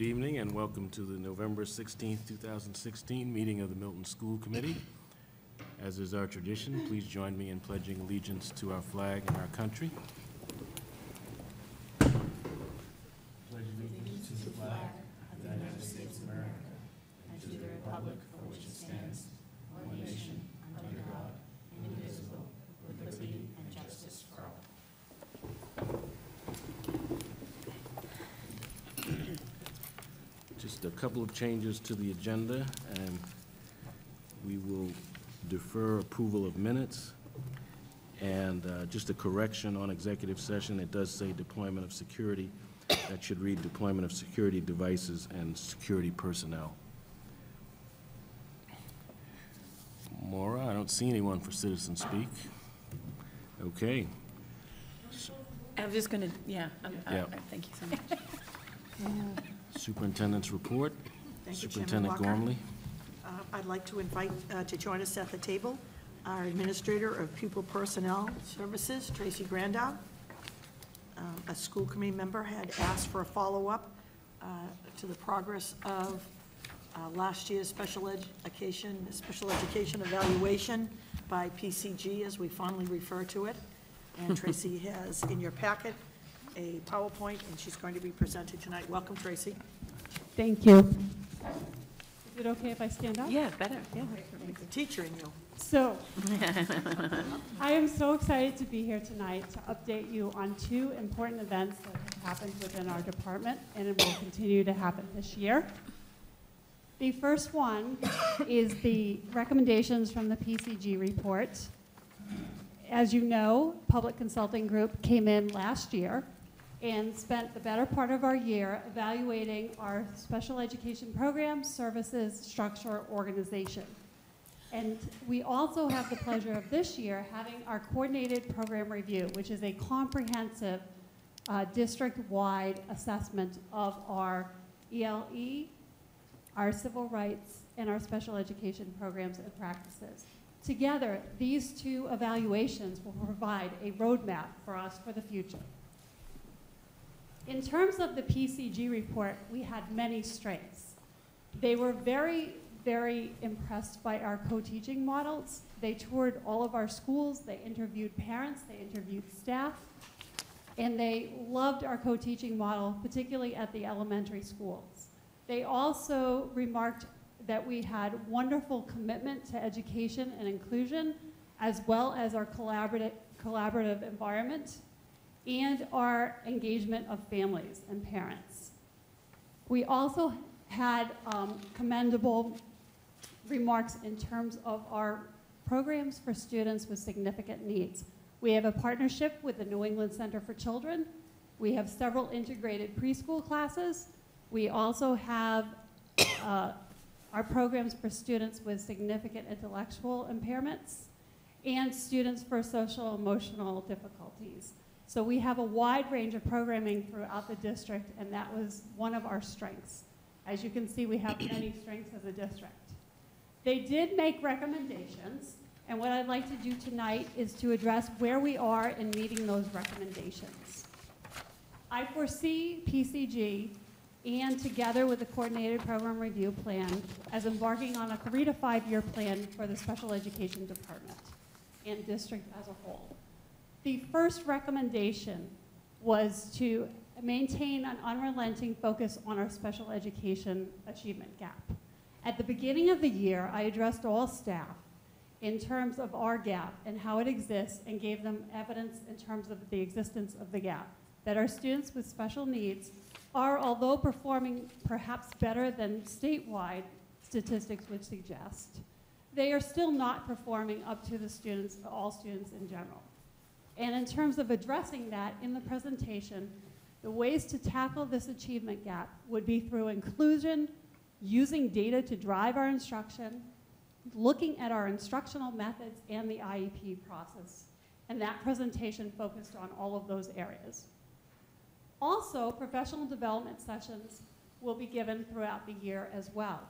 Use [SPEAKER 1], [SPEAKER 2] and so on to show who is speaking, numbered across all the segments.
[SPEAKER 1] Good evening and welcome to the November 16th, 2016 meeting of the Milton School Committee. As is our tradition, please join me in pledging allegiance to our flag and our country. Pledge allegiance to the flag of the United States of America and to the republic for which it stands, one nation, under God, indivisible, with liberty and justice for all. Just a couple of changes to the agenda, and we will defer approval of minutes. And just a correction on executive session, it does say deployment of security. That should read deployment of security devices and security personnel. Maura, I don't see anyone for citizen speak. Okay.
[SPEAKER 2] I'm just going to, thank you so much.
[SPEAKER 1] Superintendent's report.
[SPEAKER 3] Thank you,
[SPEAKER 1] Superintendent
[SPEAKER 3] Chairman
[SPEAKER 1] Gormley.
[SPEAKER 3] Walker. I'd like to invite to join us at the table our Administrator of Pupil Personnel Services, Tracy Grandow. A school committee member had asked for a follow-up to the progress of last year's special education evaluation by PCG, as we fondly refer to it. And Tracy has in your packet a PowerPoint, and she's going to be presented tonight. Welcome, Tracy.
[SPEAKER 4] Thank you. Is it okay if I stand up?
[SPEAKER 2] Yeah, better. Yeah.
[SPEAKER 3] The teacher in you.
[SPEAKER 4] So, I am so excited to be here tonight to update you on two important events that have happened within our department, and it will continue to happen this year. The first one is the recommendations from the PCG report. As you know, Public Consulting Group came in last year and spent the better part of our year evaluating our special education programs, services, structure, organization. And we also have the pleasure of this year having our coordinated program review, which is a comprehensive district-wide assessment of our ELE, our civil rights, and our special education programs and practices. Together, these two evaluations will provide a roadmap for us for the future. In terms of the PCG report, we had many strengths. They were very, very impressed by our co-teaching models. They toured all of our schools, they interviewed parents, they interviewed staff, and they loved our co-teaching model, particularly at the elementary schools. They also remarked that we had wonderful commitment to education and inclusion, as well as our collaborative environment and our engagement of families and parents. We also had commendable remarks in terms of our programs for students with significant needs. We have a partnership with the New England Center for Children. We have several integrated preschool classes. We also have our programs for students with significant intellectual impairments and students for social emotional difficulties. So we have a wide range of programming throughout the district, and that was one of our strengths. As you can see, we have many strengths as a district. They did make recommendations, and what I'd like to do tonight is to address where we are in meeting those recommendations. I foresee PCG, and together with the Coordinated Program Review Plan, as embarking on a 3 to 5 year plan for the Special Education Department and district as a whole. The first recommendation was to maintain an unrelenting focus on our special education achievement gap. At the beginning of the year, I addressed all staff in terms of our gap and how it exists, and gave them evidence in terms of the existence of the gap, that our students with special needs are, although performing perhaps better than statewide statistics would suggest, they are still not performing up to the students, all students in general. And in terms of addressing that in the presentation, the ways to tackle this achievement gap would be through inclusion, using data to drive our instruction, looking at our instructional methods and the IEP process. And that presentation focused on all of those areas. Also, professional development sessions will be given throughout the year as well.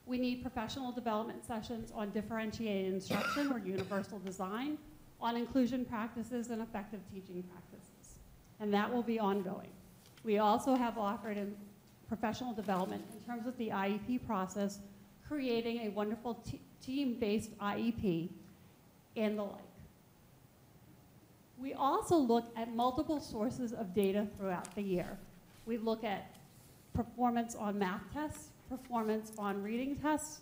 [SPEAKER 4] We need professional development sessions on differentiated instruction or universal design, on inclusion practices and effective teaching practices. And that will be ongoing. We also have offered professional development in terms of the IEP process, creating a wonderful team-based IEP, and the like. We also look at multiple sources of data throughout the year. We look at performance on math tests, performance on reading tests,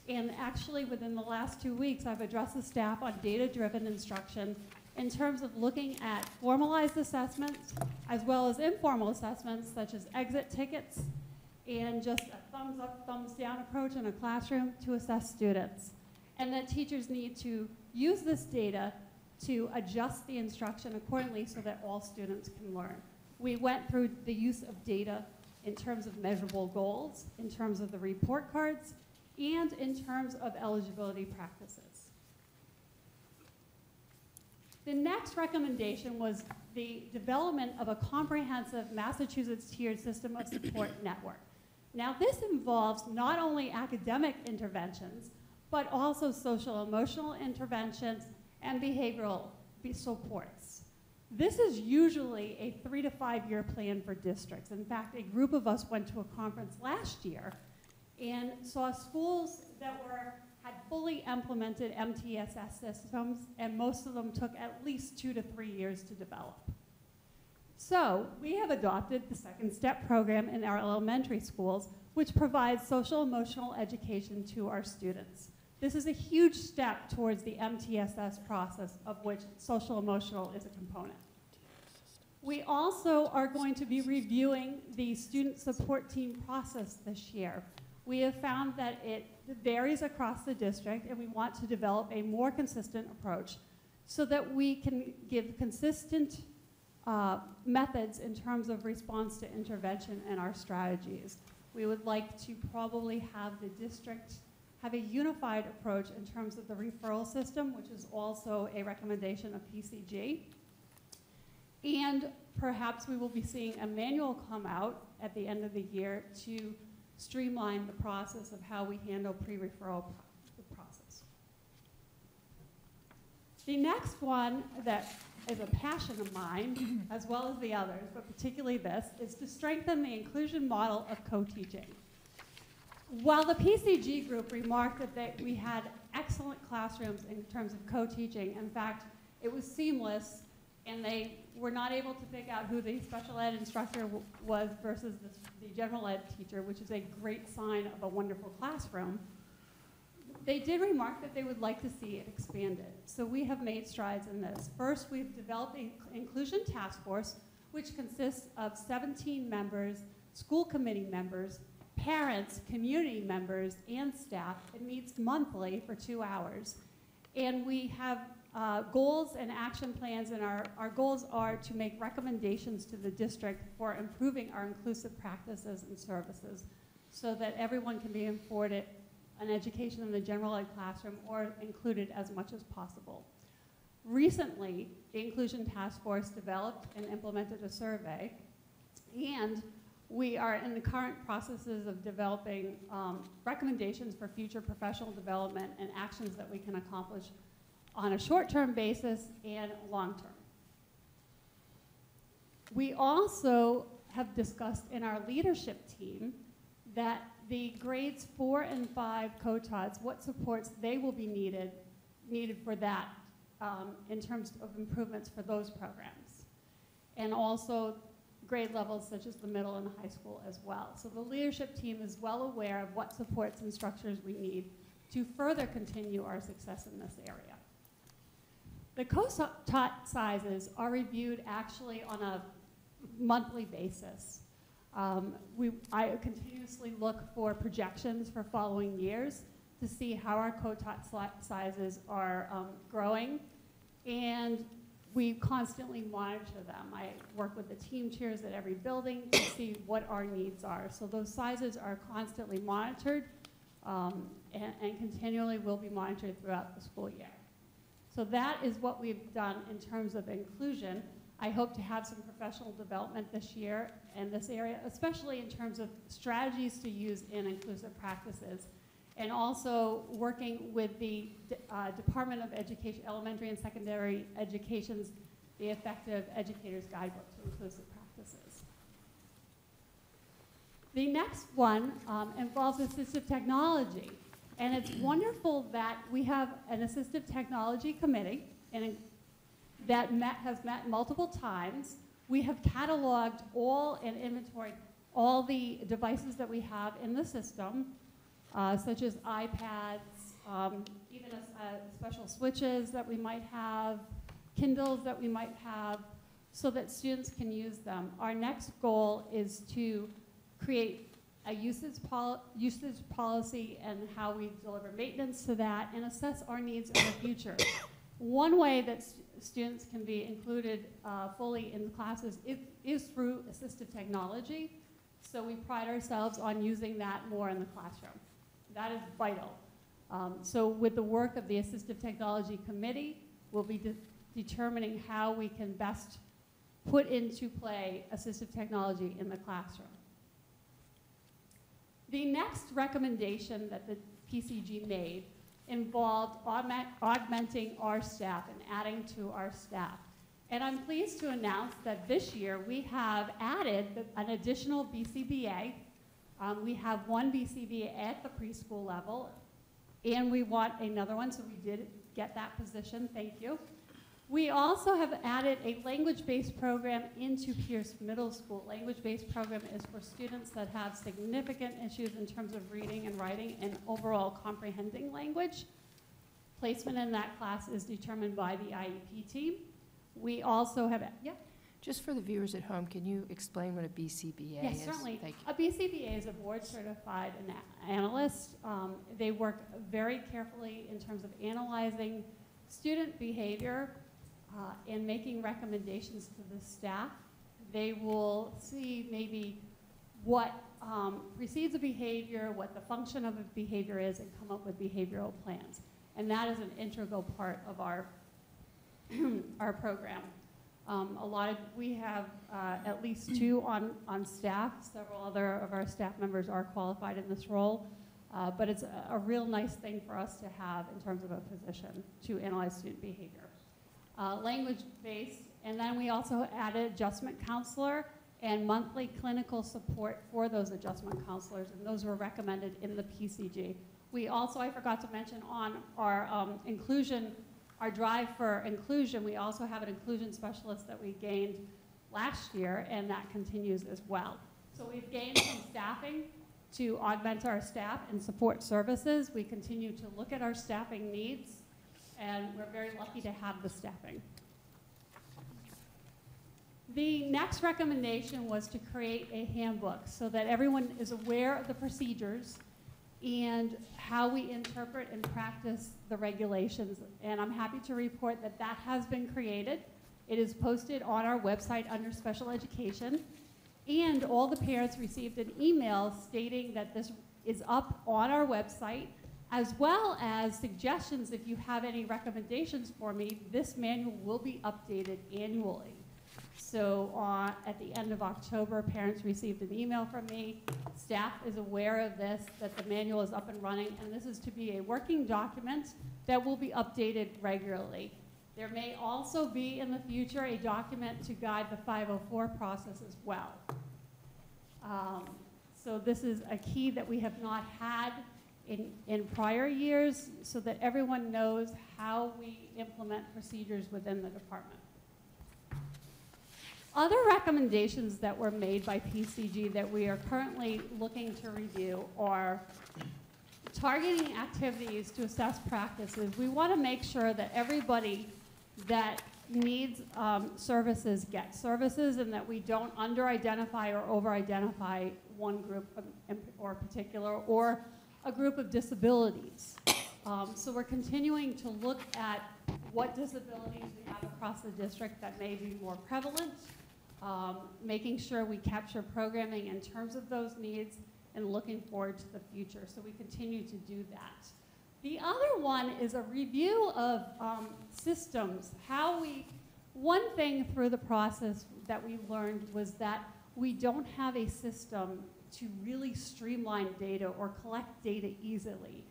[SPEAKER 4] and actually within the last 2 weeks, I've addressed the staff on data-driven instruction in terms of looking at formalized assessments as well as informal assessments such as exit tickets and just a thumbs up, thumbs down approach in a classroom to assess students. And that teachers need to use this data to adjust the instruction accordingly so that all students can learn. We went through the use of data in terms of measurable goals, in terms of the report cards, and in terms of eligibility practices. The next recommendation was the development of a comprehensive Massachusetts tiered system of support network. Now, this involves not only academic interventions, but also social emotional interventions and behavioral supports. This is usually a 3 to 5 year plan for districts. In fact, a group of us went to a conference last year and saw schools that had fully implemented MTSS systems, and most of them took at least 2 to 3 years to develop. So we have adopted the Second Step program in our elementary schools, which provides social emotional education to our students. This is a huge step towards the MTSS process, of which social emotional is a component. We also are going to be reviewing the student support team process this year. We have found that it varies across the district, and we want to develop a more consistent approach so that we can give consistent methods in terms of response to intervention and our strategies. We would like to probably have the district have a unified approach in terms of the referral system, which is also a recommendation of PCG. And perhaps we will be seeing a manual come out at the end of the year to streamline the process of how we handle pre-referral process. The next one that is a passion of mine, as well as the others, but particularly this, is to strengthen the inclusion model of co-teaching. While the PCG group remarked that we had excellent classrooms in terms of co-teaching, in fact, it was seamless, and they were not able to pick out who the special ed instructor was versus the general ed teacher, which is a great sign of a wonderful classroom. They did remark that they would like to see it expanded. So we have made strides in this. First, we've developed an inclusion task force, which consists of 17 members, school committee members, parents, community members, and staff. It meets monthly for 2 hours. And we have goals and action plans, and our goals are to make recommendations to the district for improving our inclusive practices and services so that everyone can be afforded an education in the general ed classroom or included as much as possible. Recently, the Inclusion Task Force developed and implemented a survey, and we are in the current processes of developing recommendations for future professional development and actions that we can accomplish on a short-term basis and long-term. We also have discussed in our leadership team that the grades 4 and 5 COTODs, what supports they will be needed for that in terms of improvements for those programs. And also grade levels such as the middle and high school as well. So the leadership team is well aware of what supports and structures we need to further continue our success in this area. The COTOD sizes are reviewed actually on a monthly basis. I continuously look for projections for following years to see how our COTOD sizes are growing, and we constantly monitor them. I work with the team chairs at every building to see what our needs are. So those sizes are constantly monitored and continually will be monitored throughout the school year. So that is what we've done in terms of inclusion. I hope to have some professional development this year in this area, especially in terms of strategies to use in inclusive practices, and also working with the Department of Education, Elementary and Secondary Education's The Effective Educator's Guidebook to Inclusive Practices. The next one involves assistive technology. And it's wonderful that we have an assistive technology committee that has met multiple times. We have cataloged and inventoried all the devices that we have in the system, such as iPads, even special switches that we might have, Kindles that we might have, so that students can use them. Our next goal is to create a usage policy and how we deliver maintenance to that and assess our needs in the future. One way that students can be included fully in the classes is through assistive technology. So we pride ourselves on using that more in the classroom. That is vital. So with the work of the Assistive Technology Committee, we'll be determining how we can best put into play assistive technology in the classroom. The next recommendation that the PCG made involved augmenting our staff and adding to our staff. And I'm pleased to announce that this year we have added an additional BCBA. We have one BCBA at the preschool level, and we want another one, so we did get that position, thank you. We also have added a language-based program into Pierce Middle School. Language-based program is for students that have significant issues in terms of reading and writing and overall comprehending language. Placement in that class is determined by the IEP team. We also have, yeah?
[SPEAKER 5] Just for the viewers at home, can you explain what a BCBA is?
[SPEAKER 4] Yes, certainly.
[SPEAKER 5] Thank you.
[SPEAKER 4] A BCBA is a board-certified analyst. They work very carefully in terms of analyzing student behavior and making recommendations to the staff. They will see maybe what precedes a behavior, what the function of a behavior is, and come up with behavioral plans. And that is an integral part of our our program. We have at least two on staff. Several other of our staff members are qualified in this role, but it's a real nice thing for us to have in terms of a position to analyze student behavior. Language-based, and then we also added adjustment counselor and monthly clinical support for those adjustment counselors, and those were recommended in the PCG. We also, I forgot to mention on our inclusion, our drive for inclusion, we also have an inclusion specialist that we gained last year, and that continues as well. So we've gained some staffing to augment our staff and support services. We continue to look at our staffing needs, and we're very lucky to have the staffing. The next recommendation was to create a handbook so that everyone is aware of the procedures and how we interpret and practice the regulations. And I'm happy to report that that has been created. It is posted on our website under special education. And all the parents received an email stating that this is up on our website, as well as suggestions if you have any recommendations for me. This manual will be updated annually. So at the end of October, parents received an email from me. Staff is aware of this, that the manual is up and running, and this is to be a working document that will be updated regularly. There may also be in the future a document to guide the 504 process as well. So this is a key that we have not had in prior years, so that everyone knows how we implement procedures within the department. Other recommendations that were made by PCG that we are currently looking to review are targeting activities to assess practices. We want to make sure that everybody that needs services gets services, and that we don't under-identify or over-identify one group or particular, or a group of disabilities. So we're continuing to look at what disabilities we have across the district that may be more prevalent, making sure we capture programming in terms of those needs, and looking forward to the future. So we continue to do that. The other one is a review of systems. One thing through the process that we learned was that we don't have a system to really streamline data or collect data easily.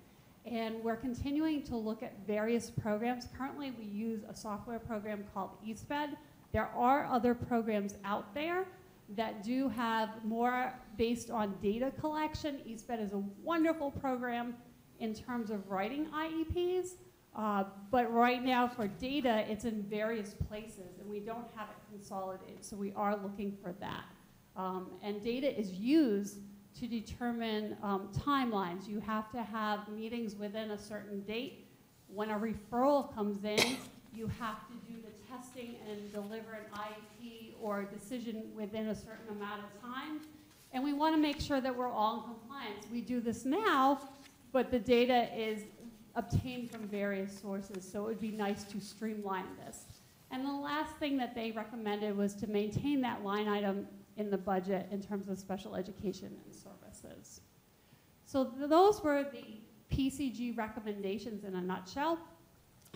[SPEAKER 4] And we're continuing to look at various programs. Currently, we use a software program called eSped. There are other programs out there that do have more based on data collection. East Bend is a wonderful program in terms of writing IEPs, but right now for data, it's in various places, and we don't have it consolidated, so we are looking for that. And data is used to determine timelines. You have to have meetings within a certain date. When a referral comes in, you have to do the testing and deliver an IEP or a decision within a certain amount of time. And we want to make sure that we're all in compliance. We do this now, but the data is obtained from various sources, so it would be nice to streamline this. And the last thing that they recommended was to maintain that line item in the budget in terms of special education and services. So those were the PCG recommendations in a nutshell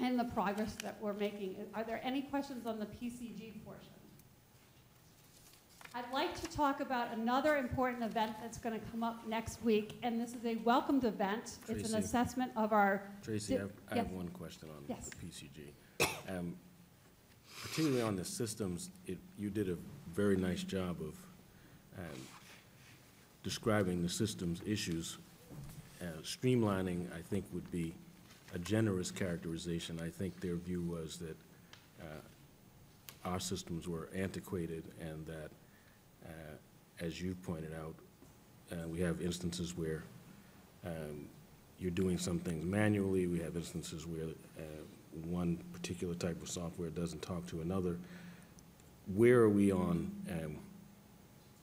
[SPEAKER 4] and the progress that we're making. Are there any questions on the PCG portion? I'd like to talk about another important event that's going to come up next week, and this is a welcomed event. It's an
[SPEAKER 1] Tracy.
[SPEAKER 4] assessment of our...
[SPEAKER 1] Tracy, I have
[SPEAKER 4] Yes.
[SPEAKER 1] one question on
[SPEAKER 4] Yes.
[SPEAKER 1] the PCG. Particularly on the systems, you did a very nice job of describing the systems issues. Streamlining, I think, would be a generous characterization. I think their view was that our systems were antiquated and that, as you pointed out, we have instances where you're doing some things manually. We have instances where one particular type of software doesn't talk to another. Where are we on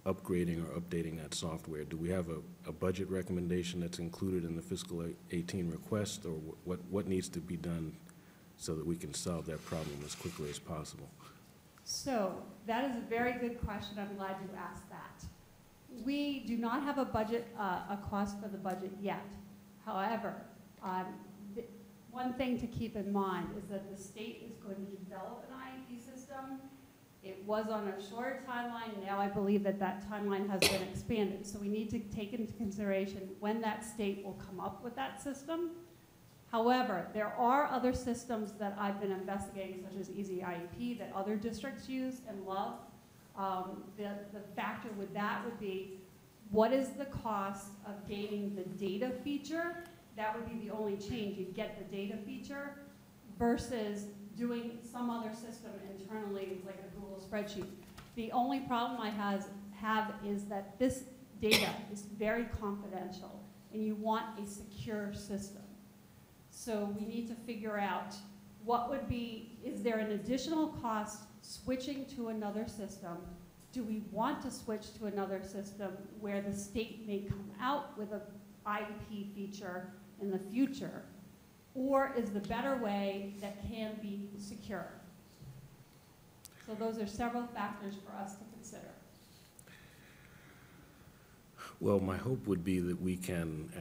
[SPEAKER 1] upgrading or updating that software? Do we have a budget recommendation that's included in the fiscal 18 request, or what needs to be done so that we can solve that problem as quickly as possible?
[SPEAKER 4] So that is a very good question. I'm glad you asked that. We do not have a budget, a cost for the budget yet. However, one thing to keep in mind is that the state is going to develop an IEP system. It was on a shorter timeline. Now I believe that that timeline has been expanded. So we need to take into consideration when that state will come up with that system. However, there are other systems that I've been investigating, such as Easy IEP, that other districts use and love. The factor with that would be, what is the cost of gaining the data feature? That would be the only change. You'd get the data feature versus doing some other system internally, like a Google spreadsheet. The only problem I have is that this data is very confidential, and you want a secure system. So we need to figure out what would be, is there an additional cost switching to another system? Do we want to switch to another system where the state may come out with an IEP feature in the future? Or is the better way that can be secure? So those are several factors for us to consider.
[SPEAKER 1] Well, my hope would be that we can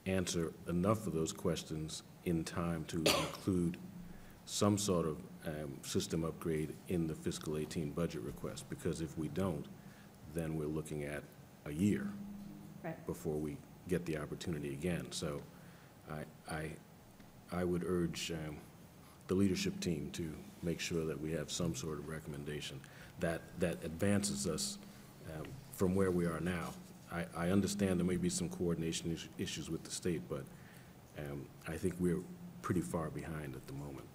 [SPEAKER 1] answer enough of those questions in time to include some sort of system upgrade in the fiscal 18 budget request, because if we don't, then we're looking at a year before we get the opportunity again. So I would urge the leadership team to make sure that we have some sort of recommendation that advances us from where we are now. I understand there may be some coordination issues with the state, but I think we're pretty far behind at the moment.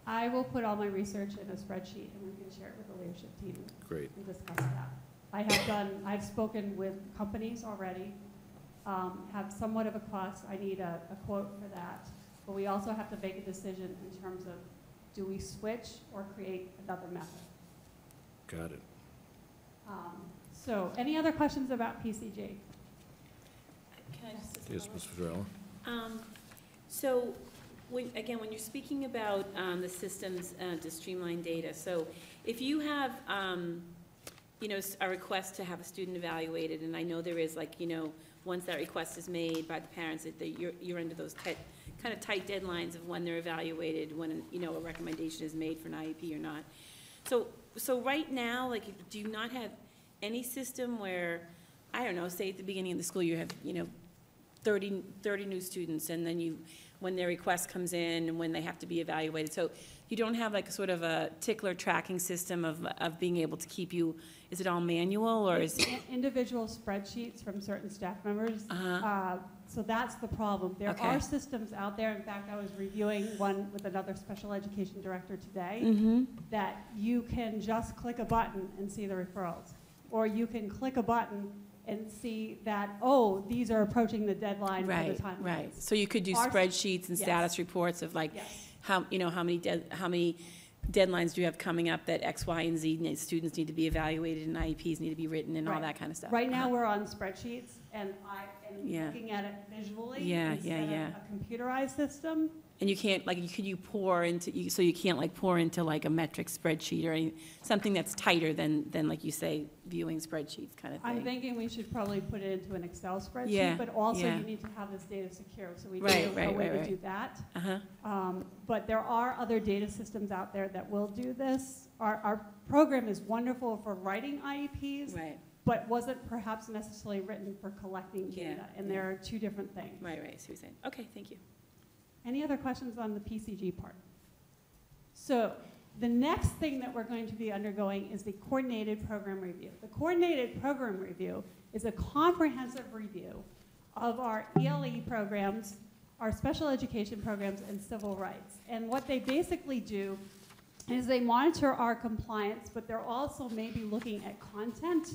[SPEAKER 4] I will put all my research in a spreadsheet and we can share it with the leadership team.
[SPEAKER 1] Great.
[SPEAKER 4] And discuss that. I've spoken with companies already, have somewhat of a cost. I need a quote for that. But we also have to make a decision in terms of, do we switch or create another method?
[SPEAKER 1] Got it.
[SPEAKER 4] So any other questions about PCG?
[SPEAKER 2] Can I just?
[SPEAKER 1] Yes, Ms. Fiorella?
[SPEAKER 2] So, when you're speaking about the systems to streamline data, so if you have, a request to have a student evaluated, and I know there is, once that request is made by the parents, that you're under those kind of tight deadlines of when they're evaluated, when, a recommendation is made for an IEP or not. So right now, do you not have any system where, I don't know, say at the beginning of the school year, you have, 30 new students, and then when their request comes in, and when they have to be evaluated. So you don't have like sort of a tickler tracking system of being able to keep you, is it all manual, or is it?
[SPEAKER 4] Individual spreadsheets from certain staff members.
[SPEAKER 2] Uh-huh.
[SPEAKER 4] So that's the problem. There
[SPEAKER 2] Okay.
[SPEAKER 4] are systems out there. In fact, I was reviewing one with another special education director today,
[SPEAKER 2] Mm-hmm.
[SPEAKER 4] that you can just click a button and see the referrals. Or you can click a button and see that, oh, these are approaching the deadline for the
[SPEAKER 2] Right,
[SPEAKER 4] timelines.
[SPEAKER 2] right. So you could do
[SPEAKER 4] Our-
[SPEAKER 2] spreadsheets and
[SPEAKER 4] yes.
[SPEAKER 2] status reports of like,
[SPEAKER 4] Yes.
[SPEAKER 2] how many deadlines do you have coming up that X, Y, and Z students need to be evaluated, and IEPs need to be written, and all
[SPEAKER 4] Right.
[SPEAKER 2] that kind of stuff?
[SPEAKER 4] Right now,
[SPEAKER 2] Uh-huh.
[SPEAKER 4] we're on spreadsheets, and I am
[SPEAKER 2] Yeah.
[SPEAKER 4] looking at it visually
[SPEAKER 2] Yeah,
[SPEAKER 4] instead
[SPEAKER 2] yeah.
[SPEAKER 4] of a computerized system.
[SPEAKER 2] And you can't, like, could you pour into, so you can't like pour into like a metric spreadsheet or something that's tighter than like you say, viewing spreadsheets kind of thing?
[SPEAKER 4] I'm thinking we should probably put it into an Excel
[SPEAKER 2] Yeah,
[SPEAKER 4] spreadsheet, but also
[SPEAKER 2] yeah.
[SPEAKER 4] you need to have this data secure, so we
[SPEAKER 2] Right,
[SPEAKER 4] need a
[SPEAKER 2] right,
[SPEAKER 4] way
[SPEAKER 2] right,
[SPEAKER 4] to
[SPEAKER 2] right.
[SPEAKER 4] do that.
[SPEAKER 2] Uh-huh,
[SPEAKER 4] But there are other data systems out there that will do this. Our program is wonderful for writing IEPs,
[SPEAKER 2] right,
[SPEAKER 4] but wasn't perhaps necessarily written for collecting
[SPEAKER 2] Yeah,
[SPEAKER 4] data, and
[SPEAKER 2] yeah.
[SPEAKER 4] there are two different things.
[SPEAKER 2] right, right, so you're saying, okay, thank you.
[SPEAKER 4] Any other questions on the PCG part? So the next thing that we're going to be undergoing is the coordinated program review. The coordinated program review is a comprehensive review of our ELE programs, our special education programs, and civil rights. And what they basically do is they monitor our compliance, but they're also maybe looking at content,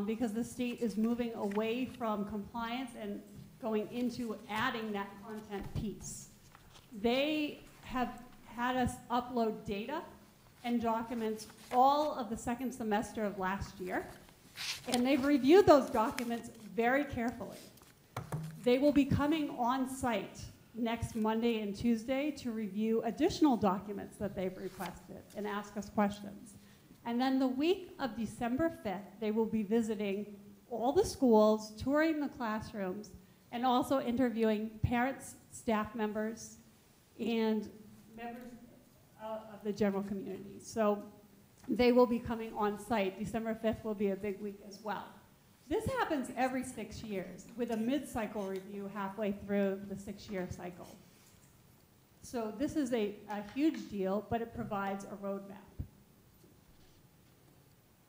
[SPEAKER 4] because the state is moving away from compliance and going into adding that content piece. They have had us upload data and documents all of the second semester of last year, and they've reviewed those documents very carefully. They will be coming on site next Monday and Tuesday to review additional documents that they've requested and ask us questions. And then the week of December 5th, they will be visiting all the schools, touring the classrooms, and also interviewing parents, staff members, and members of the general community. So they will be coming on site. December 5th will be a big week as well. This happens every 6 years with a mid-cycle review halfway through the 6-year cycle. So this is a huge deal, but it provides a roadmap.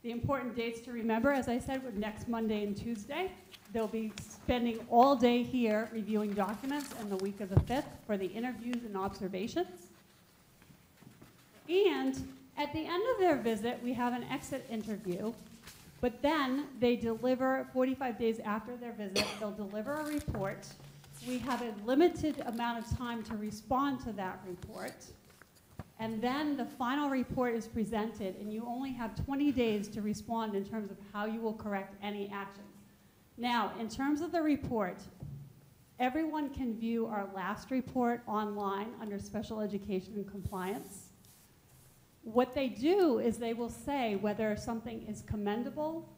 [SPEAKER 4] The important dates to remember, as I said, were next Monday and Tuesday. They'll be spending all day here reviewing documents, and the week of the 5th for the interviews and observations. And at the end of their visit, we have an exit interview, but then they deliver, 45 days after their visit, they'll deliver a report. We have a limited amount of time to respond to that report. And then the final report is presented, and you only have 20 days to respond in terms of how you will correct any actions. Now, in terms of the report, everyone can view our last report online under special education and compliance. What they do is they will say whether something is commendable,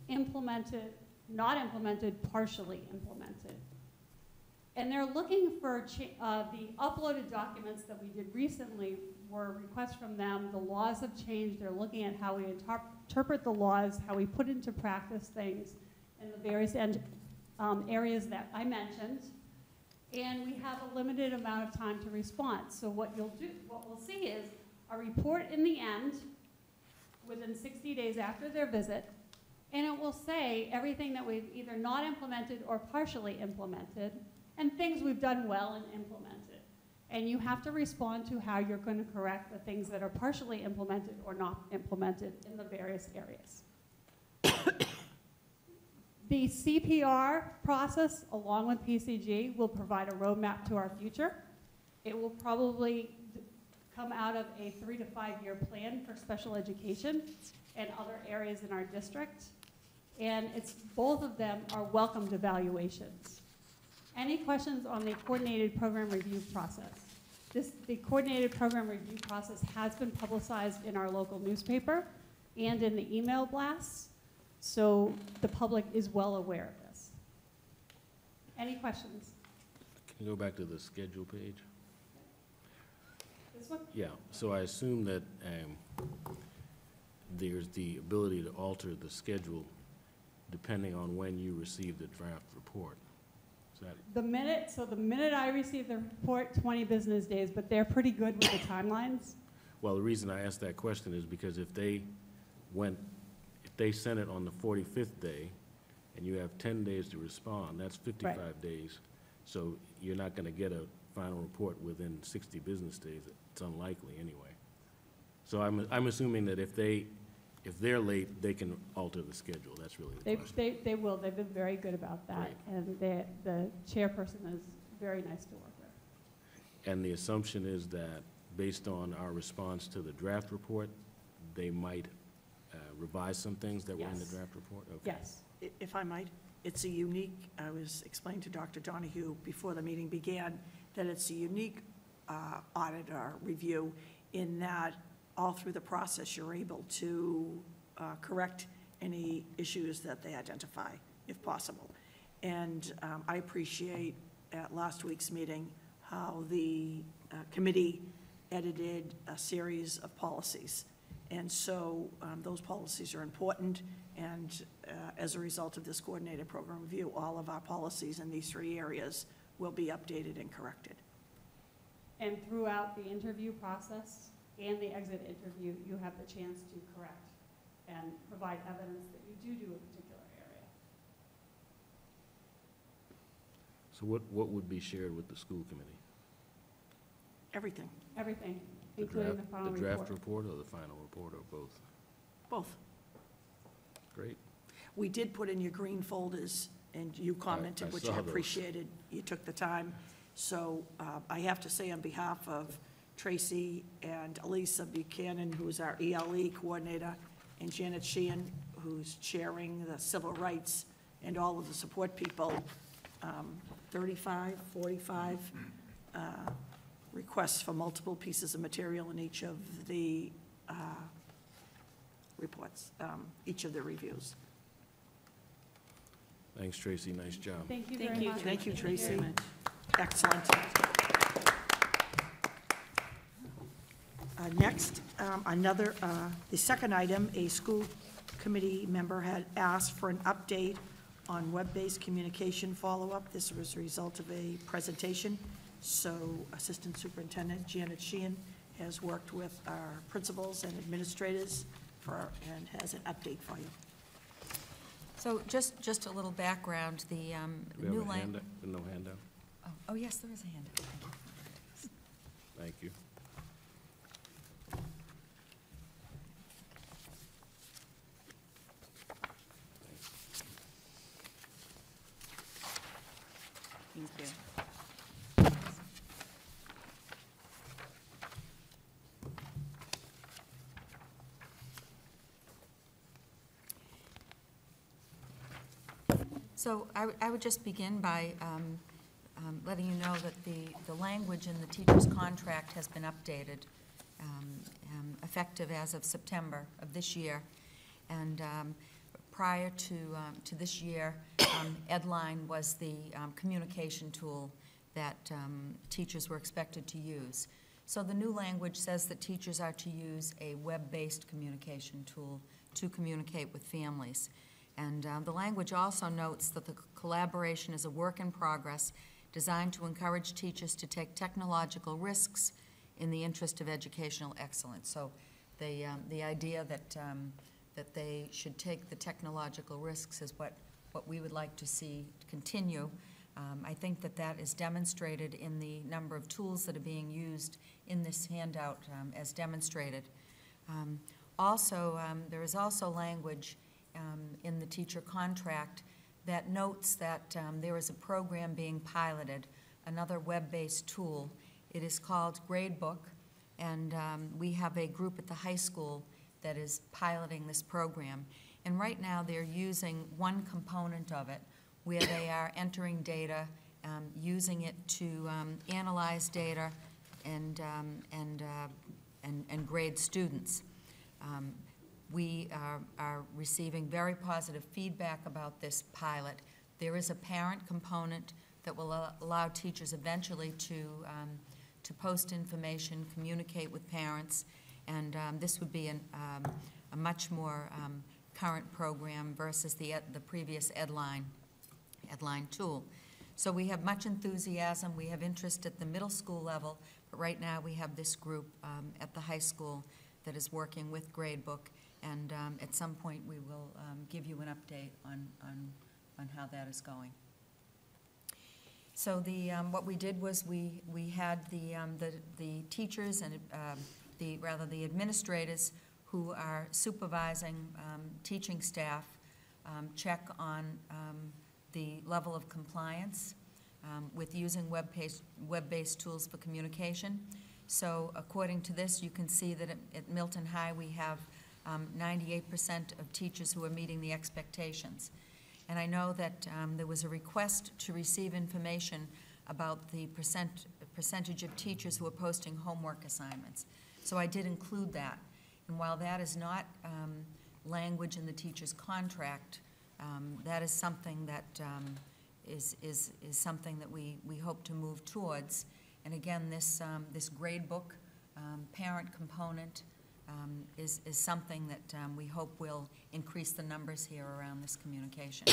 [SPEAKER 4] implemented, not implemented, partially implemented. And they're looking for the uploaded documents that we did recently were requests from them. The laws have changed. They're looking at how we interpret the laws, how we put into practice things in the various areas that I mentioned. And we have a limited amount of time to respond. So what we'll see is a report in the end within 60 days after their visit, and it will say everything that we've either not implemented or partially implemented, and things we've done well and implemented. And you have to respond to how you're going to correct the things that are partially implemented or not implemented in the various areas. The CPR process, along with PCG, will provide a roadmap to our future. It will probably come out of a 3 to 5 year plan for special education and other areas in our district. And both of them are welcomed evaluations. Any questions on the coordinated program review process? The coordinated program review process has been publicized in our local newspaper and in the email blasts, so the public is well aware of this. Any questions?
[SPEAKER 1] Can you go back to the schedule page?
[SPEAKER 4] This one?
[SPEAKER 1] Yeah, so I assume that there's the ability to alter the schedule depending on when you receive the draft report. Is that,
[SPEAKER 4] The minute I receive the report, 20 business days, but they're pretty good with the timelines.
[SPEAKER 1] well, the reason I asked that question is because if they sent it on the 45th day, and you have 10 days to respond, that's 55 days. So you're not gonna get a final report within 60 business days. It's unlikely, anyway. So I'm assuming that if they're late, they can alter the schedule. That's really the question.
[SPEAKER 4] They will. They've been very good about that. And the chairperson is very nice to work with.
[SPEAKER 1] And the assumption is that, based on our response to the draft report, they might revise some things that were in the
[SPEAKER 4] Yes.
[SPEAKER 1] draft report? Okay.
[SPEAKER 4] Yes.
[SPEAKER 3] If I might, it's a unique, I was explaining to Dr. Donahue before the meeting began, that it's a unique audit or review in that all through the process, you're able to correct any issues that they identify, if possible. And I appreciate at last week's meeting how the committee edited a series of policies. And so those policies are important, and as a result of this coordinated program review, all of our policies in these 3 areas will be updated and corrected.
[SPEAKER 4] And throughout the interview process and the exit interview, you have the chance to correct and provide evidence that you do a particular area.
[SPEAKER 1] So what would be shared with the school committee?
[SPEAKER 3] Everything,
[SPEAKER 4] Everything,
[SPEAKER 1] The
[SPEAKER 4] including
[SPEAKER 1] draft-
[SPEAKER 4] the final
[SPEAKER 1] The draft
[SPEAKER 4] report.
[SPEAKER 1] report or the final report, or both?
[SPEAKER 3] both.
[SPEAKER 1] Great.
[SPEAKER 3] We did put in your green folders, and you commented,
[SPEAKER 1] I
[SPEAKER 3] which
[SPEAKER 1] saw
[SPEAKER 3] I
[SPEAKER 1] those.
[SPEAKER 3] appreciated. You took the time. So I have to say on behalf of Tracy and Elisa Buchanan, who's our ELE coordinator, and Janet Sheehan, who's chairing the civil rights, and all of the support people, 35, 45 requests for multiple pieces of material in each of the reports, each of the reviews.
[SPEAKER 1] Thanks, Tracy, nice job.
[SPEAKER 4] Thank you
[SPEAKER 2] Thank
[SPEAKER 4] very
[SPEAKER 2] you.
[SPEAKER 4] much.
[SPEAKER 3] Thank you,
[SPEAKER 2] Thank you very
[SPEAKER 3] Tracy.
[SPEAKER 2] much.
[SPEAKER 3] Excellent. Next, the second item, a school committee member had asked for an update on web-based communication follow-up. This was a result of a presentation. So Assistant Superintendent Janet Sheehan has worked with our principals and administrators and has an update for you.
[SPEAKER 6] So just a little background, the
[SPEAKER 1] Do we have
[SPEAKER 6] new
[SPEAKER 1] a
[SPEAKER 6] language.
[SPEAKER 1] handout? No handout?
[SPEAKER 6] Oh, yes, there is a handout.
[SPEAKER 1] Thank you.
[SPEAKER 2] Thank you.
[SPEAKER 6] So I would just begin by letting you know that the language in the teacher's contract has been updated, effective as of September of this year. And prior to this year, Edline was the communication tool that teachers were expected to use. So the new language says that teachers are to use a web-based communication tool to communicate with families. And the language also notes that the collaboration is a work in progress designed to encourage teachers to take technological risks in the interest of educational excellence. So the idea that they should take the technological risks is what we would like to see continue. I think that is demonstrated in the number of tools that are being used in this handout as demonstrated. There is also language in the teacher contract that notes that there is a program being piloted, another web-based tool. It is called Gradebook, and we have a group at the high school that is piloting this program. And right now they're using one component of it where they are entering data, using it to analyze data and grade students. We are receiving very positive feedback about this pilot. There is a parent component that will allow teachers eventually to post information, communicate with parents, and this would be a much more current program versus the previous Edline tool. So we have much enthusiasm, we have interest at the middle school level, but right now we have this group at the high school that is working with Gradebook, and at some point we will give you an update on how that is going. So what we did was we had the teachers and the administrators who are supervising teaching staff check on the level of compliance with using web-based tools for communication. So according to this, you can see that at Milton High we have 98% of teachers who are meeting the expectations. And I know that there was a request to receive information about the percentage of teachers who are posting homework assignments. So I did include that. And while that is not language in the teacher's contract, that is something that is something that we hope to move towards. And again, this Gradebook parent component is something that we hope will increase the numbers here around this communication.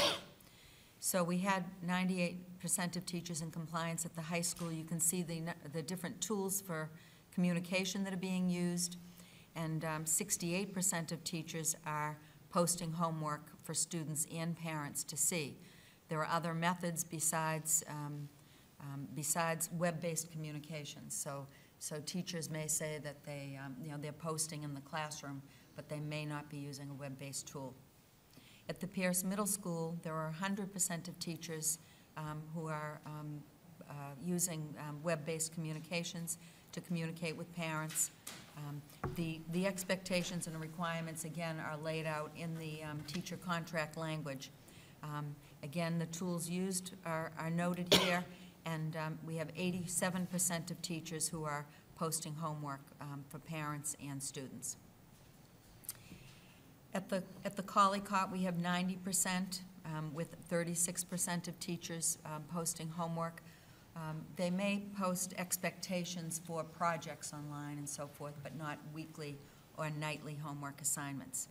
[SPEAKER 6] So we had 98% of teachers in compliance at the high school. You can see the different tools for communication that are being used, and 68% of teachers are posting homework for students and parents to see. There are other methods besides web-based communications. So teachers may say that they're posting in the classroom, but they may not be using a web-based tool. At the Pierce Middle School, there are 100% of teachers who are using web-based communications to communicate with parents. The expectations and requirements, again, are laid out in the teacher contract language. Again, the tools used are noted here, and we have 87% of teachers who are posting homework for parents and students. At the Collicott, we have 90%, with 36% of teachers posting homework. They may post expectations for projects online and so forth, but not weekly or nightly homework assignments.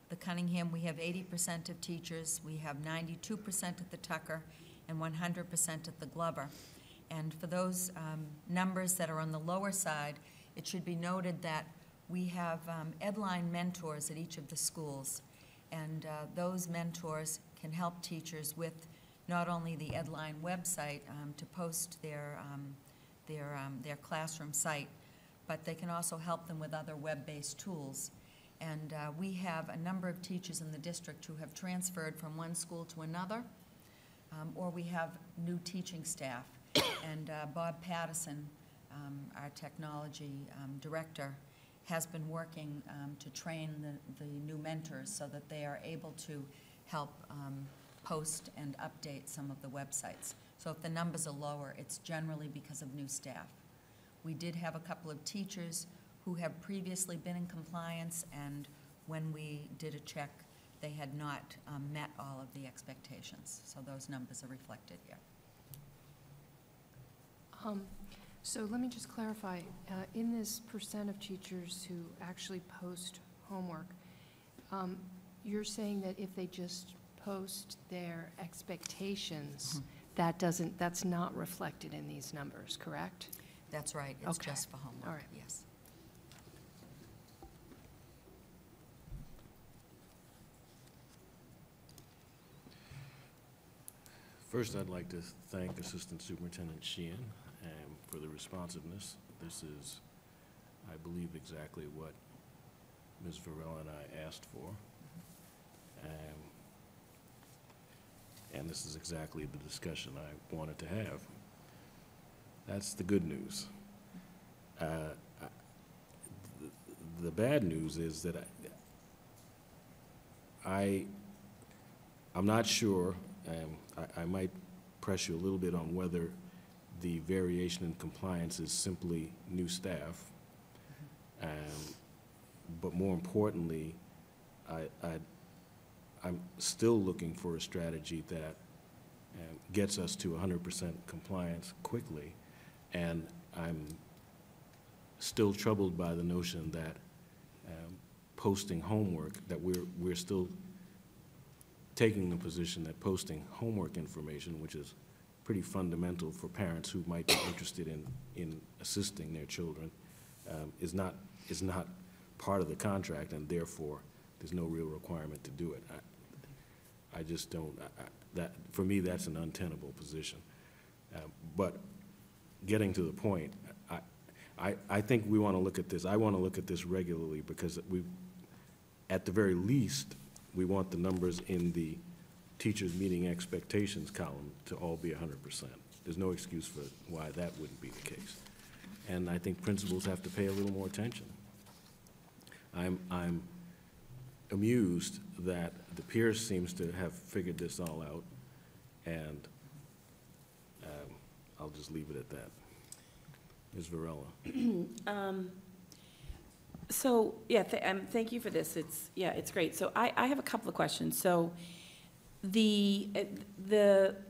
[SPEAKER 6] The Cunningham, we have 80% of teachers. We have 92% at the Tucker and 100% at the Glover. And for those numbers that are on the lower side, it should be noted that we have Edline mentors at each of the schools, and those mentors can help teachers with not only the Edline website to post their classroom site, but they can also help them with other web-based tools. And we have a number of teachers in the district who have transferred from one school to another, or we have new teaching staff. And Bob Pattison, our technology director, has been working to train the new mentors so that they are able to help post and update some of the websites. So if the numbers are lower, it's generally because of new staff. We did have a couple of teachers who have previously been in compliance, and when we did a check, they had not met all of the expectations. So those numbers are reflected here.
[SPEAKER 5] So let me just clarify, in this percent of teachers who actually post homework, you're saying that if they just post their expectations, that's not reflected in these numbers, correct?
[SPEAKER 6] That's right. It's
[SPEAKER 5] Okay.
[SPEAKER 6] just for homework.
[SPEAKER 5] All right.
[SPEAKER 6] Yes.
[SPEAKER 1] First, I'd like to thank Assistant Superintendent Sheehan for the responsiveness. This is, I believe, exactly what Ms. Varela and I asked for. And this is exactly the discussion I wanted to have. That's the good news. The bad news is that I'm not sure, I might press you a little bit on whether the variation in compliance is simply new staff. But more importantly, I'm still looking for a strategy that gets us to 100% compliance quickly. And I'm still troubled by the notion that posting homework, that we're still taking the position that posting homework information, which is pretty fundamental for parents who might be interested in assisting their children, is not part of the contract, and therefore, there's no real requirement to do it. I just don't, that, for me, that's an untenable position. But getting to the point, I think we want to look at this, I want to look at this regularly, because we, at the very least, we want the numbers in the teachers meeting expectations column to all be 100%. There's no excuse for why that wouldn't be the case. And I think principals have to pay a little more attention. I'm amused that the Pierce seems to have figured this all out, and I'll just leave it at that. Ms. Varela.
[SPEAKER 2] So, yeah, thank you for this. It's great. So I have a couple of questions. So the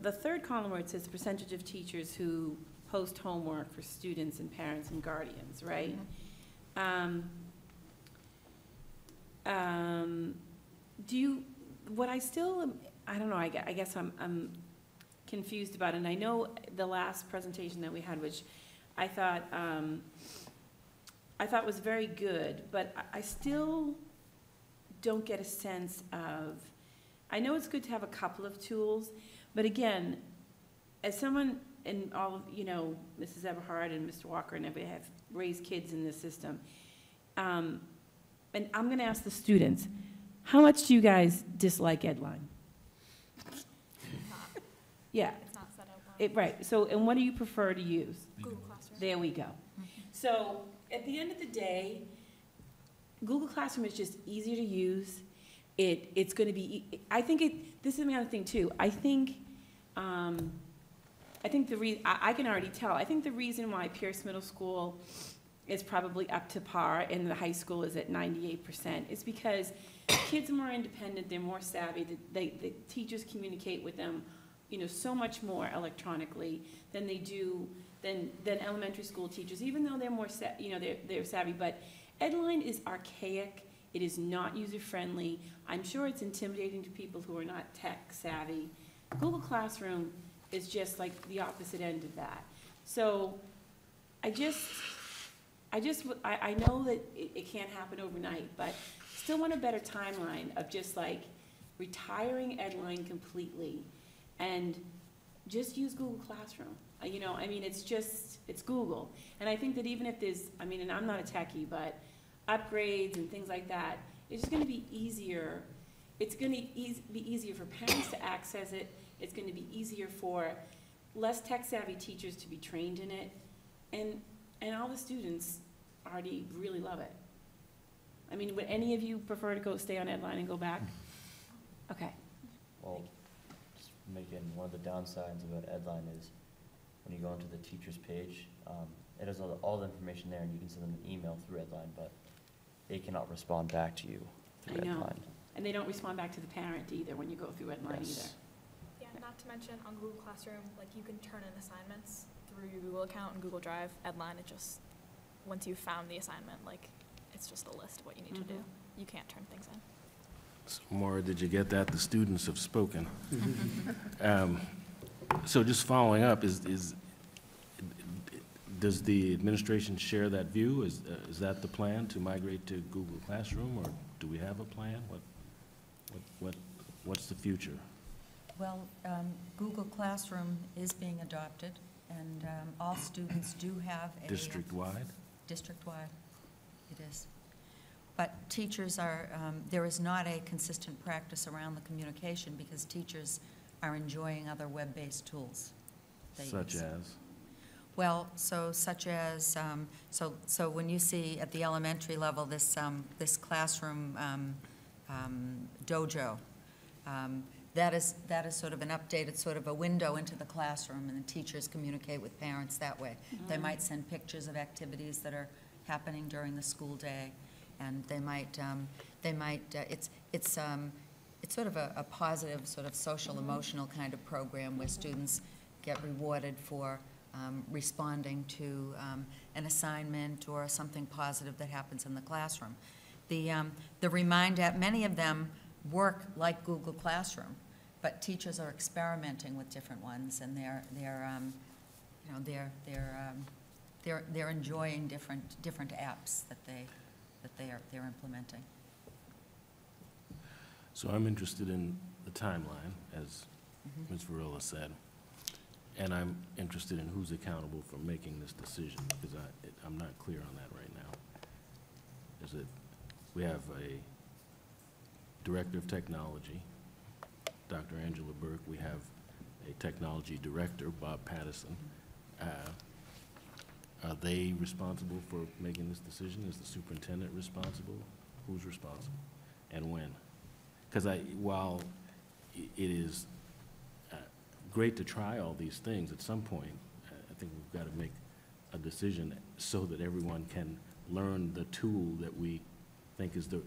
[SPEAKER 2] third column where it says percentage of teachers who post homework for students and parents and guardians, right? Do you, what I still, I don't know, I guess I'm confused about it. And I know the last presentation that we had, which I thought was very good, but I still don't get a sense of, I know it's good to have a couple of tools, but again, as someone, and all of, you know, Mrs. Everhart and Mr. Walker and everybody have raised kids in this system, and I'm gonna ask the students, how much do you guys dislike Edline? Yeah.
[SPEAKER 7] It's not set up well.
[SPEAKER 2] Right, so, and what do you prefer to use?
[SPEAKER 7] Google Classroom.
[SPEAKER 2] There we go. So, at the end of the day, Google Classroom is just easier to use. It's gonna be, I think this is another thing too. I think the reason, I can already tell, I think the reason why Pierce Middle School is probably up to par and the high school is at 98% is because kids are more independent, they're more savvy, the teachers communicate with them, you know, so much more electronically than they do, than elementary school teachers, even though they're more, you know, they're savvy. But Edline is archaic, it is not user-friendly. I'm sure it's intimidating to people who are not tech savvy. Google Classroom is just like the opposite end of that. So I know that it can't happen overnight, but still want a better timeline of just like retiring Edline completely and just use Google Classroom. You know, I mean, it's Google. And I think that even if there's, I mean, and I'm not a techie, but upgrades and things like that, it's just gonna be easier. It's gonna be easier for parents to access it. It's gonna be easier for less tech-savvy teachers to be trained in it. And all the students already really love it. I mean, would any of you prefer to stay on Edline and go back? Okay.
[SPEAKER 8] Well, just making one of the downsides about Edline is when you go into the teacher's page, it has all the information there, and you can send them an email through Edline, but they cannot respond back to you through
[SPEAKER 2] I know.
[SPEAKER 8] Edline.
[SPEAKER 2] And they don't respond back to the parent either when you go through Edline
[SPEAKER 8] Yes.
[SPEAKER 2] either.
[SPEAKER 7] Yeah, not to mention on Google Classroom, like you can turn in assignments through your Google account and Google Drive. Edline, it just, once you've found the assignment, like, it's just a list of what you need to do. You can't turn things in.
[SPEAKER 1] So, Maura, did you get that? The students have spoken. So just following up, does the administration share that view? Is that the plan, to migrate to Google Classroom, or do we have a plan? What's the future?
[SPEAKER 6] Well, Google Classroom is being adopted, and all students do have a...
[SPEAKER 1] District-wide?
[SPEAKER 6] District-wide, it is. But teachers are, there is not a consistent practice around the communication because teachers are enjoying other web-based tools.
[SPEAKER 1] Such as?
[SPEAKER 6] Well, such as, so when you see at the elementary level this, this classroom dojo, that is sort of an updated, sort of a window into the classroom, and the teachers communicate with parents that way. They might send pictures of activities that are happening during the school day, and they might, it's sort of a positive, sort of social, emotional kind of program where students get rewarded for responding to an assignment or something positive that happens in the classroom. The Remind app, many of them work like Google Classroom. but teachers are experimenting with different ones, and they're enjoying different apps that they're implementing.
[SPEAKER 1] So I'm interested in the timeline, as Ms. Varela said, and I'm interested in who's accountable for making this decision, because I'm not clear on that right now. We have a director of technology, Dr. Angela Burke. We have a technology director, Bob Pattison. Are they responsible for making this decision? Is the superintendent responsible? Who's responsible, and when? Because while it is great to try all these things, at some point, I think we've got to make a decision so that everyone can learn the tool that we think is the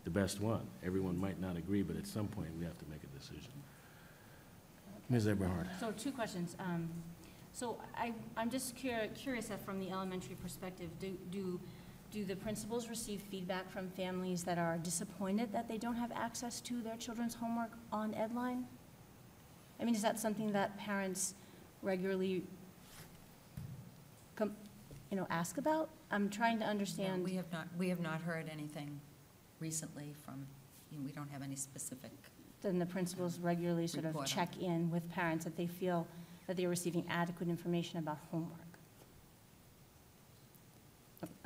[SPEAKER 1] best one. Everyone might not agree, but at some point, we have to make a decision. Ms. Eberhard.
[SPEAKER 9] So 2 questions. So I'm just curious that from the elementary perspective, do the principals receive feedback from families that are disappointed that they don't have access to their children's homework on Edline? I mean, is that something that parents regularly ask about? I'm trying to understand.
[SPEAKER 6] No, we have not heard anything recently from, we don't have any specific.
[SPEAKER 9] Then the principals regularly sort of check in with parents that they feel that they're receiving adequate information about homework.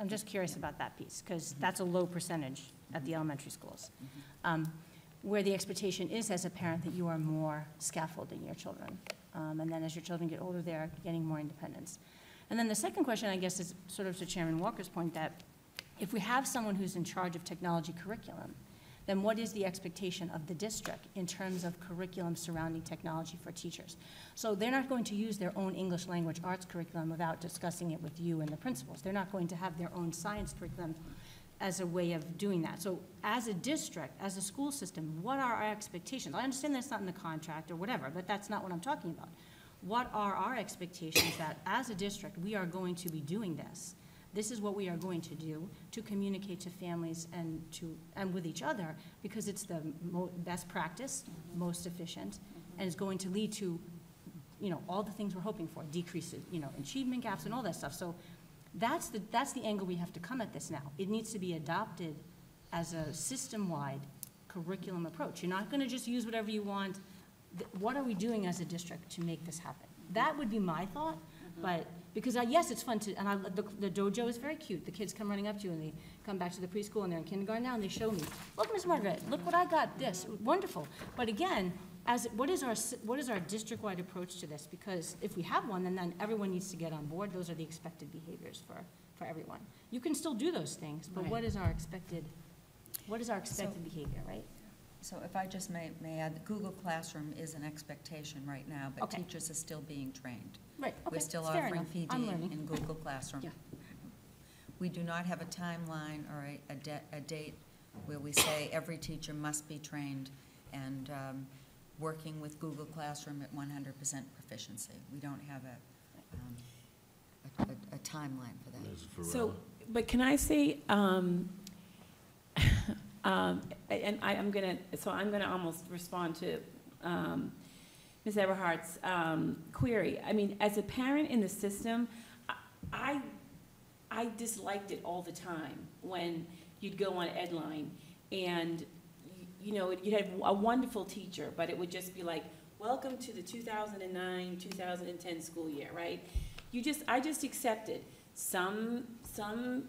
[SPEAKER 9] I'm just curious about that piece, because that's a low percentage at the elementary schools. Where the expectation is as a parent that you are more scaffolding your children. And then as your children get older, they're getting more independence. And then the second question, I guess, is sort of to Chairman Walker's point that if we have someone who's in charge of technology curriculum, then what is the expectation of the district in terms of curriculum surrounding technology for teachers? So they're not going to use their own English language arts curriculum without discussing it with you and the principals. They're not going to have their own science curriculum as a way of doing that. So as a district, as a school system, what are our expectations? I understand that's not in the contract or whatever, but that's not what I'm talking about. What are our expectations that as a district, we are going to be doing this? This is what we are going to do to communicate to families and with each other, because it's the best practice, most efficient, and is going to lead to, all the things we're hoping for, decreases, achievement gaps and all that stuff. So that's the angle we have to come at this now. It needs to be adopted as a system-wide curriculum approach. You're not going to just use whatever you want. What are we doing as a district to make this happen? That would be my thought, but because yes, it's fun to, and the dojo is very cute. The kids come running up to you and they come back to the preschool and they're in kindergarten now and they show me, look, Ms. Margaret, look what I got, this, wonderful. But again, what is our district-wide approach to this? Because if we have one, then everyone needs to get on board. Those are the expected behaviors for everyone. You can still do those things, but
[SPEAKER 6] Right.
[SPEAKER 9] what is our expected behavior, right?
[SPEAKER 6] So if I just may add, Google Classroom is an expectation right now, but
[SPEAKER 9] Okay.
[SPEAKER 6] teachers are still being trained.
[SPEAKER 9] Right, okay,
[SPEAKER 6] We're still
[SPEAKER 9] fair
[SPEAKER 6] offering
[SPEAKER 9] enough.
[SPEAKER 6] PD
[SPEAKER 9] I'm learning.
[SPEAKER 6] in Google Classroom.
[SPEAKER 9] Yeah.
[SPEAKER 6] We do not have a timeline or a date where we say every teacher must be trained and working with Google Classroom at 100% proficiency. We don't have a timeline for that.
[SPEAKER 1] Ms. Varela.
[SPEAKER 2] So, but can I say, and I'm gonna almost respond to Ms. Eberhardt's query. I mean, as a parent in the system, I disliked it all the time when you'd go on Edline and, you'd have a wonderful teacher, but it would just be like, welcome to the 2009, 2010 school year, right? I just accepted. Some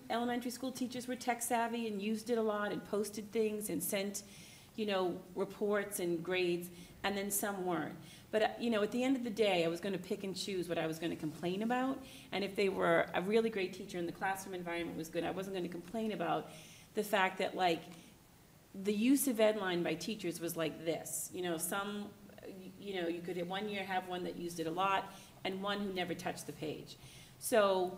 [SPEAKER 2] elementary school teachers were tech savvy and used it a lot and posted things and sent, reports and grades, and then some weren't. But, at the end of the day, I was going to pick and choose what I was going to complain about. And if they were a really great teacher and the classroom environment was good, I wasn't going to complain about the fact that, the use of Edline by teachers was like this. You could one year have one that used it a lot and one who never touched the page. So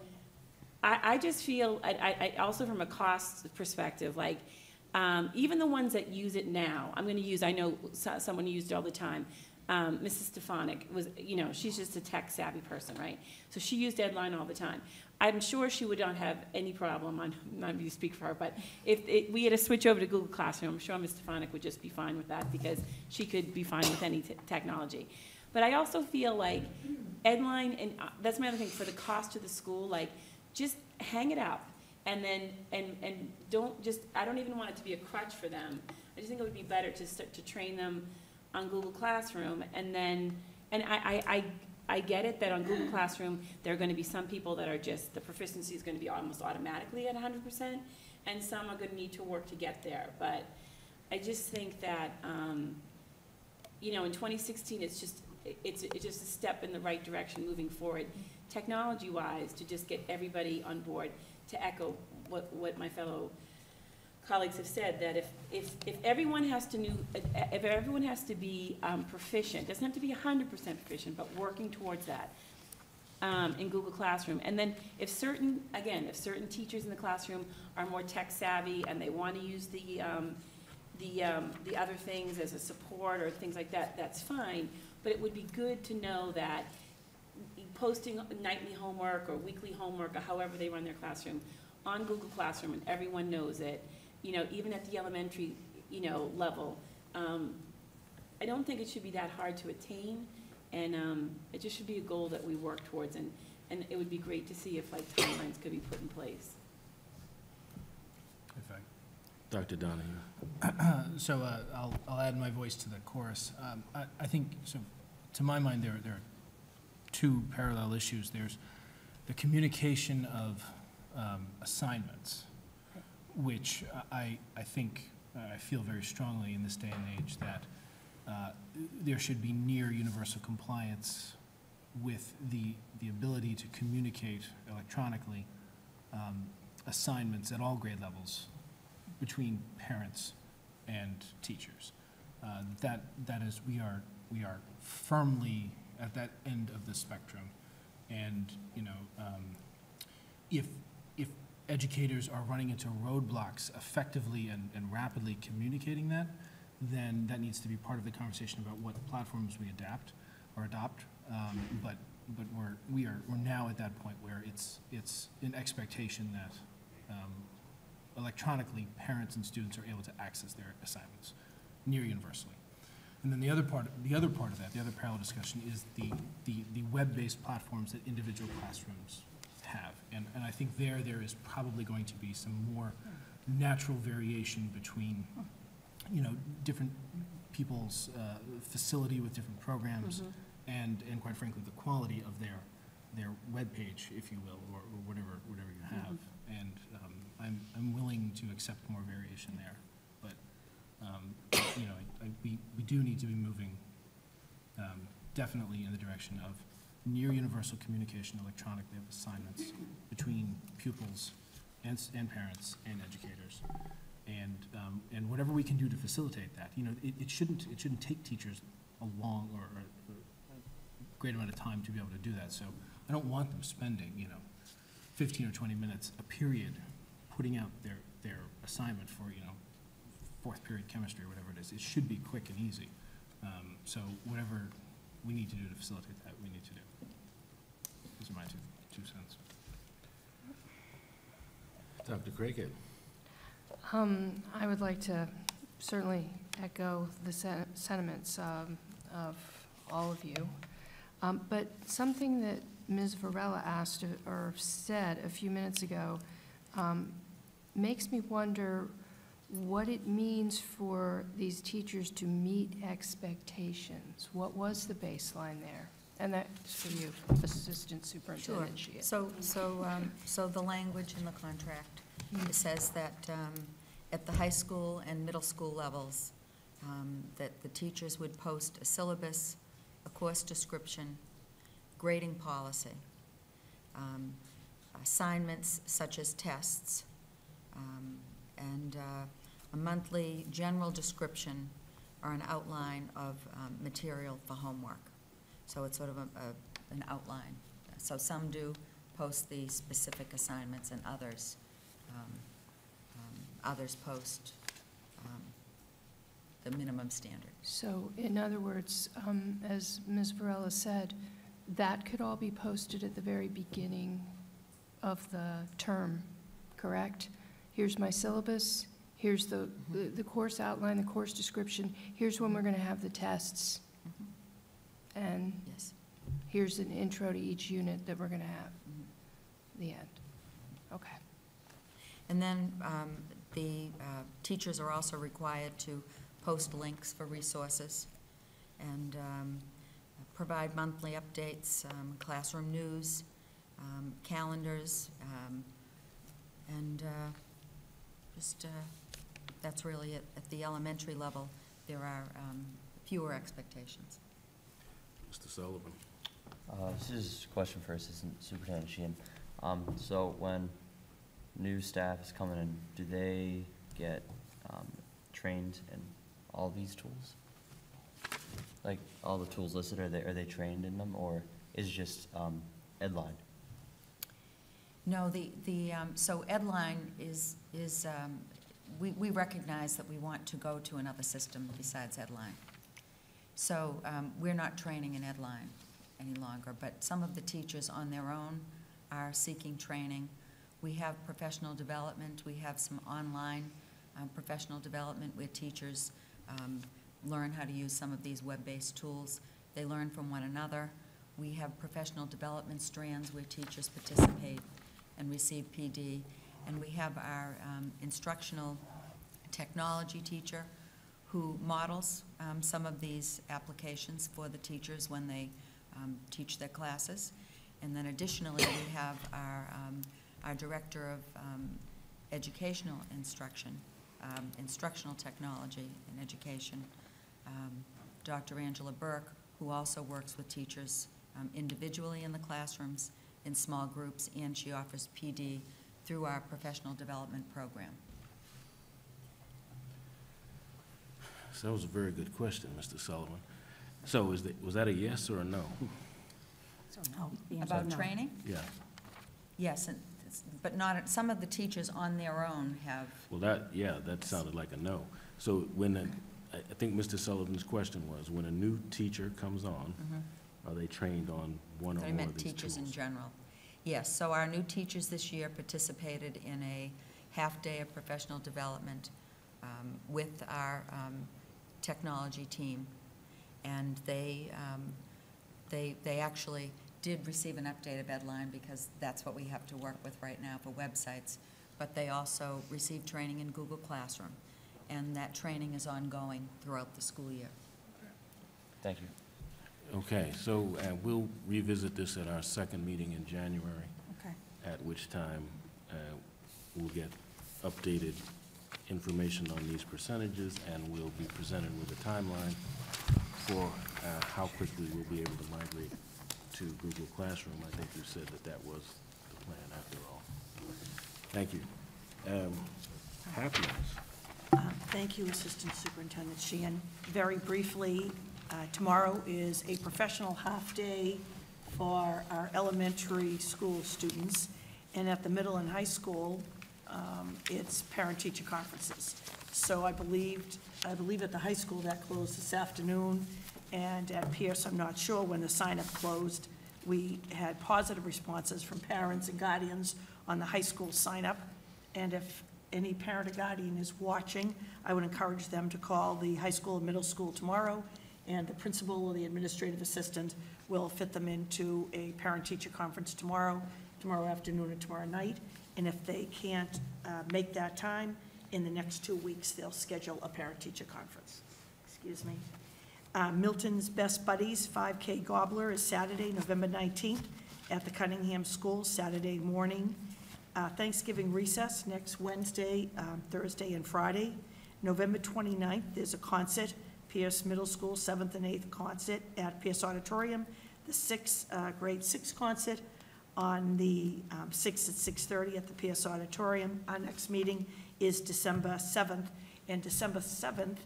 [SPEAKER 2] I just feel, I also from a cost perspective, even the ones that use it now, I know someone who used it all the time, Mrs. Stefanik was, she's just a tech savvy person, right? So she used Edline all the time. I'm sure she would not have any problem, I'm not going to speak for her, but if we had to switch over to Google Classroom, I'm sure Ms. Stefanik would just be fine with that, because she could be fine with any technology. But I also feel like Edline, and that's my other thing, for the cost to the school, like, just hang it up, and then, and don't just, I don't even want it to be a crutch for them. I just think it would be better to train them on Google Classroom, and then, and I get it that on Google Classroom, there are going to be some people that are just, the proficiency is going to be almost automatically at 100%, and some are going to need to work to get there. But I just think that, you know, in 2016, it's just a step in the right direction moving forward, technology-wise, to just get everybody on board, to echo what my fellow colleagues have said, that if everyone has to be proficient, doesn't have to be 100% proficient, but working towards that in Google Classroom. And then if certain teachers in the classroom are more tech savvy and they want to use the other things as a support or things like that, that's fine. But it would be good to know that posting nightly homework or weekly homework or however they run their classroom on Google Classroom, and everyone knows it, you know, even at the elementary, you know, level. I don't think it should be that hard to attain, and it just should be a goal that we work towards, and it would be great to see if, like, timelines could be put in place.
[SPEAKER 10] In fact.
[SPEAKER 1] Dr. Donahue.
[SPEAKER 10] So I'll add my voice to the chorus. I think, so to my mind, there are two parallel issues. There's the communication of assignments, which I think, I feel very strongly in this day and age that there should be near universal compliance with the ability to communicate electronically assignments at all grade levels between parents and teachers. That is, we are firmly at that end of the spectrum, and you know, if educators are running into roadblocks effectively and rapidly communicating that, then that needs to be part of the conversation about what platforms we adapt or adopt. But we're now at that point where it's an expectation that electronically parents and students are able to access their assignments near universally. And then the other part of that, the other parallel discussion, is the web-based platforms that individual classrooms have. And I think there is probably going to be some more natural variation between, you know, different people's facility with different programs, and quite frankly, the quality of their web page, if you will, or whatever you have. And I'm willing to accept more variation there. But you know, we do need to be moving definitely in the direction of near universal communication electronically of assignments between pupils and parents and educators, and whatever we can do to facilitate that. You know, it shouldn't take teachers a long or a great amount of time to be able to do that. So I don't want them spending, you know, 15 or 20 minutes a period putting out their assignment for, you know, fourth period chemistry or whatever it is. It should be quick and easy. So whatever we need to do to facilitate that, we need to do. Those are my two cents.
[SPEAKER 1] Dr. Craighead.
[SPEAKER 5] I would like to certainly echo the sentiments of all of you. But something that Ms. Varela asked or said a few minutes ago makes me wonder what it means for these teachers to meet expectations. What was the baseline there? And that's for you, Assistant Superintendent Sheehan.
[SPEAKER 6] So the language in the contract, it says that at the high school and middle school levels, that the teachers would post a syllabus, a course description, grading policy, assignments such as tests, and a monthly general description or an outline of material for homework. So it's sort of an outline. So some do post the specific assignments, and others post the minimum standard.
[SPEAKER 5] So in other words, as Ms. Varela said, that could all be posted at the very beginning of the term, correct? Here's my syllabus, here's the course outline, the course description, here's when we're going to have the tests, and
[SPEAKER 6] Yes.
[SPEAKER 5] here's an intro to each unit that we're going to have, the end. Okay.
[SPEAKER 6] And then the teachers are also required to post links for resources and provide monthly updates, classroom news, calendars, and just that's really it. At the elementary level, there are fewer expectations.
[SPEAKER 1] Mr. Sullivan?
[SPEAKER 8] This is a question for Assistant Superintendent Sheehan. So when new staff is coming in, do they get trained in all these tools? Like all the tools listed, are they trained in them, or is it just Edline?
[SPEAKER 6] No, so Edline is we recognize that we want to go to another system besides Edline. So we're not training in Edline any longer, but some of the teachers on their own are seeking training. We have professional development. We have some online professional development where teachers learn how to use some of these web-based tools. They learn from one another. We have professional development strands where teachers participate and receive PD. And we have our instructional technology teacher who models some of these applications for the teachers when they teach their classes. And then additionally, we have our director of educational instruction, instructional technology and education, Dr. Angela Burke, who also works with teachers individually in the classrooms, in small groups, and she offers PD through our professional development program.
[SPEAKER 1] So that was a very good question, Mr. Sullivan. So was that a yes or a no?
[SPEAKER 9] So no. The answer is
[SPEAKER 6] About
[SPEAKER 9] no.
[SPEAKER 6] training?
[SPEAKER 1] Yeah.
[SPEAKER 6] Yes, but not, some of the teachers on their own have.
[SPEAKER 1] Well, that sounded like a no. So I think Mr. Sullivan's question was, when a new teacher comes on, are they trained on one or
[SPEAKER 6] I
[SPEAKER 1] more
[SPEAKER 6] meant
[SPEAKER 1] of these
[SPEAKER 6] teachers in
[SPEAKER 1] tools?
[SPEAKER 6] general. Yes, so our new teachers this year participated in a half-day of professional development with our technology team, and they actually did receive an update of Edline because that's what we have to work with right now for websites, but they also received training in Google Classroom, and that training is ongoing throughout the school year.
[SPEAKER 8] Thank you.
[SPEAKER 1] Okay, so we'll revisit this at our second meeting in January,
[SPEAKER 3] Okay.
[SPEAKER 1] at which time we'll get updated information on these percentages, and we'll be presented with a timeline for how quickly we'll be able to migrate to Google Classroom. I think you said that was the plan after all. Thank you. Happiness.
[SPEAKER 3] Thank you, Assistant Superintendent Sheehan. Very briefly, tomorrow is a professional half-day for our elementary school students, and at the middle and high school, it's parent-teacher conferences. So I believe at the high school that closed this afternoon, and at Pierce, I'm not sure when the sign-up closed. We had positive responses from parents and guardians on the high school sign-up, and if any parent or guardian is watching, I would encourage them to call the high school and middle school tomorrow, and the principal or the administrative assistant will fit them into a parent-teacher conference tomorrow afternoon, and tomorrow night. And if they can't make that time, in the next 2 weeks, they'll schedule a parent-teacher conference. Excuse me. Milton's Best Buddies 5K Gobbler is Saturday, November 19th at the Cunningham School, Saturday morning. Thanksgiving recess next Wednesday, Thursday, and Friday. November 29th, there's a concert, Pierce Middle School 7th and 8th concert at Pierce Auditorium. The grade 6 concert on the 6th at 6:30 at the Pierce Auditorium. Our next meeting is December 7th, and December 7th,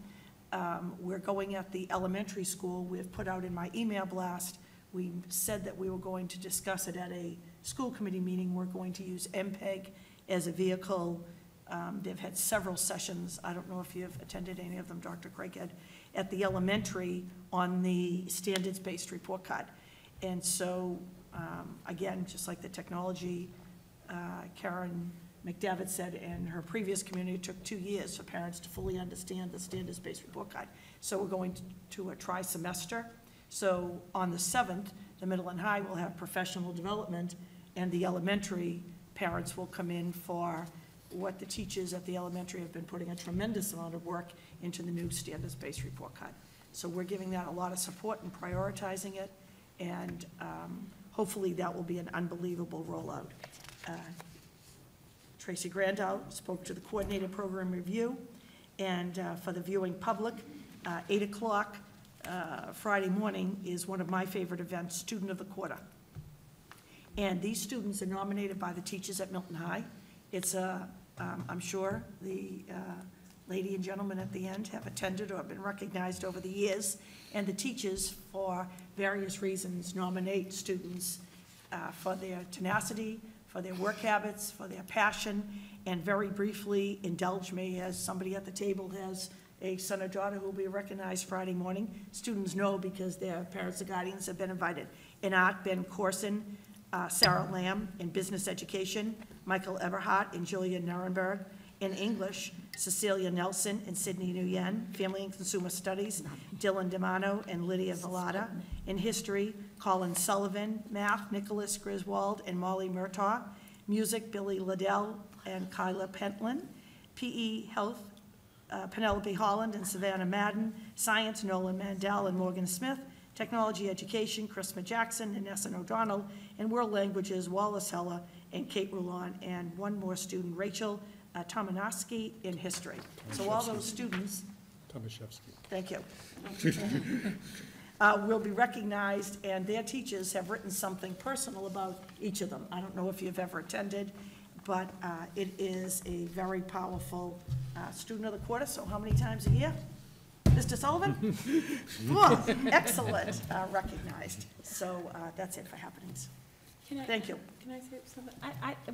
[SPEAKER 3] we're going at the elementary school. We've put out in my email blast, we said that we were going to discuss it at a school committee meeting. We're going to use MPEG as a vehicle. They've had several sessions. I don't know if you've attended any of them, Dr. Craighead, at the elementary on the standards-based report card. And so, again, just like the technology Karen McDevitt said in her previous community, it took 2 years for parents to fully understand the standards-based report card. So we're going to a tri-semester. So on the 7th, the middle and high will have professional development, and the elementary parents will come in for what the teachers at the elementary have been putting a tremendous amount of work into the new standards-based report card. So we're giving that a lot of support and prioritizing it, and hopefully that will be an unbelievable rollout. Tracy Grandow spoke to the coordinated program review, and for the viewing public, 8 o'clock Friday morning is one of my favorite events, Student of the Quarter. And these students are nominated by the teachers at Milton High. It's I'm sure the lady and gentleman at the end have attended or have been recognized over the years, and the teachers, for various reasons, nominate students for their tenacity, for their work habits, for their passion, and very briefly indulge me, as somebody at the table has a son or daughter who will be recognized Friday morning. Students know because their parents or guardians have been invited. In art, Ben Corson, Sarah Lamb. In business education, Michael Eberhardt and Julia Nuremberg. In English, Cecilia Nelson and Sydney Nguyen. Family and consumer studies, Dylan DeMano and Lydia Vallada. In history, Colin Sullivan. Math, Nicholas Griswold and Molly Murtaugh. Music, Billy Liddell and Kyla Pentlin. PE, health, Penelope Holland and Savannah Madden. Science, Nolan Mandel and Morgan Smith. Technology education, Chrisma Jackson and Nessun O'Donnell. And world languages, Wallace Heller and Kate Rulon. And one more student, Rachel Tomanowski, in history. So all those students,
[SPEAKER 11] Tomaszewski.
[SPEAKER 3] thank you, will be recognized, and their teachers have written something personal about each of them. I don't know if you've ever attended, but it is a very powerful student of the quarter. So how many times a year? Mr. Sullivan? Oh, excellent, recognized. So that's it for happenings. Thank you.
[SPEAKER 2] Can I say something?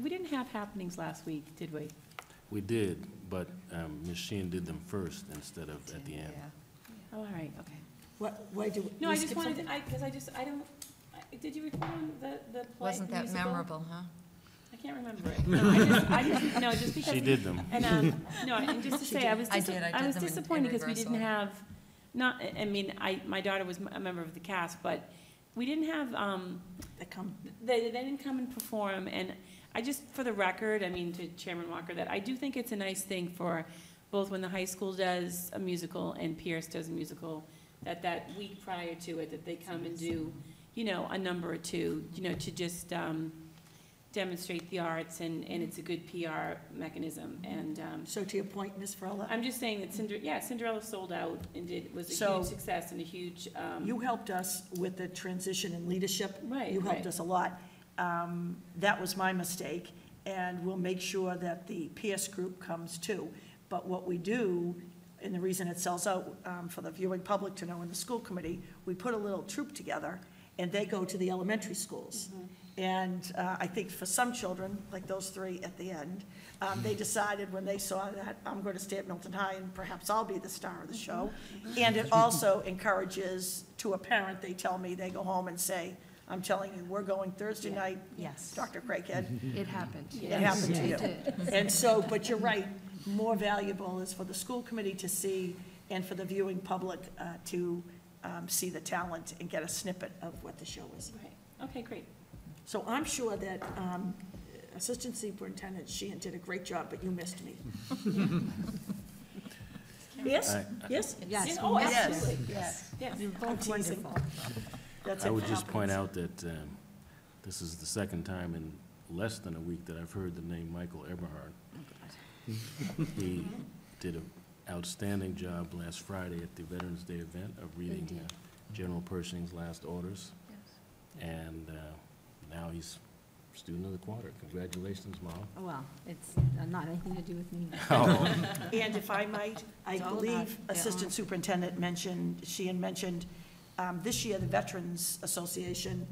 [SPEAKER 2] We didn't have happenings last week, did we?
[SPEAKER 1] We did, but Ms. Sheehan did them first instead of at the end.
[SPEAKER 2] Oh, all right, okay.
[SPEAKER 3] Why do we?
[SPEAKER 2] No, I
[SPEAKER 3] skip
[SPEAKER 2] just wanted,
[SPEAKER 3] something?
[SPEAKER 2] because I don't, did you record the play?
[SPEAKER 6] Wasn't that
[SPEAKER 2] musical?
[SPEAKER 6] memorable, huh?
[SPEAKER 2] I can't remember it. No, no, just because.
[SPEAKER 1] She did them.
[SPEAKER 2] And, no, and just to say, I was
[SPEAKER 6] I did them in
[SPEAKER 2] disappointed because we
[SPEAKER 6] reverse
[SPEAKER 2] didn't
[SPEAKER 6] order.
[SPEAKER 2] have, my daughter was a member of the cast, but we didn't have, they didn't come and perform, and I just, for the record, to Chairman Walker, that I do think it's a nice thing for both when the high school does a musical and Pierce does a musical, that week prior to it, that they come and do, a number or two, to just demonstrate the arts, and it's a good PR mechanism, and.
[SPEAKER 3] So to your point, Ms. Farella?
[SPEAKER 2] I'm just saying that Cinderella sold out and was a
[SPEAKER 3] So-
[SPEAKER 2] huge success and a huge.
[SPEAKER 3] You helped us with the transition in leadership.
[SPEAKER 2] Right,
[SPEAKER 3] You helped
[SPEAKER 2] right.
[SPEAKER 3] us a lot. That was my mistake, and we'll make sure that the Pierce group comes too. But what we do, and the reason it sells out for the viewing public to know in the school committee, we put a little troupe together, and they go to the elementary schools. And I think for some children, like those three at the end, they decided when they saw that, I'm going to stay at Milton High and perhaps I'll be the star of the show. And it also encourages, to a parent, they tell me, they go home and say, I'm telling you, we're going Thursday night,
[SPEAKER 9] Yes.
[SPEAKER 3] Dr. Craighead.
[SPEAKER 5] It happened.
[SPEAKER 3] It happened to you.
[SPEAKER 5] It did.
[SPEAKER 3] And so, but you're right, more valuable is for the school committee to see and for the viewing public to see the talent and get a snippet of what the show is.
[SPEAKER 2] Right, okay, great.
[SPEAKER 3] So I'm sure that Assistant Superintendent Sheehan did a great job, but you missed me. Yes? Yes?
[SPEAKER 9] Yes.
[SPEAKER 2] Oh,
[SPEAKER 9] Yes.
[SPEAKER 2] absolutely,
[SPEAKER 9] Yes.
[SPEAKER 2] yes.
[SPEAKER 3] I'm teasing. That's
[SPEAKER 1] I
[SPEAKER 3] it
[SPEAKER 1] would
[SPEAKER 3] for
[SPEAKER 1] just point
[SPEAKER 3] happenings.
[SPEAKER 1] out that this is the second time in less than a week that I've heard the name Michael Eberhard. He did an outstanding job last Friday at the Veterans Day event of reading
[SPEAKER 9] did.
[SPEAKER 1] General Pershing's last orders. And now he's student of the quarter. Congratulations, Mom.
[SPEAKER 12] Well, it's not anything to do with me.
[SPEAKER 3] And if I might, I
[SPEAKER 12] It's all
[SPEAKER 3] believe
[SPEAKER 12] about-
[SPEAKER 3] Assistant Superintendent mentioned, Sheehan mentioned, this year the Veterans Association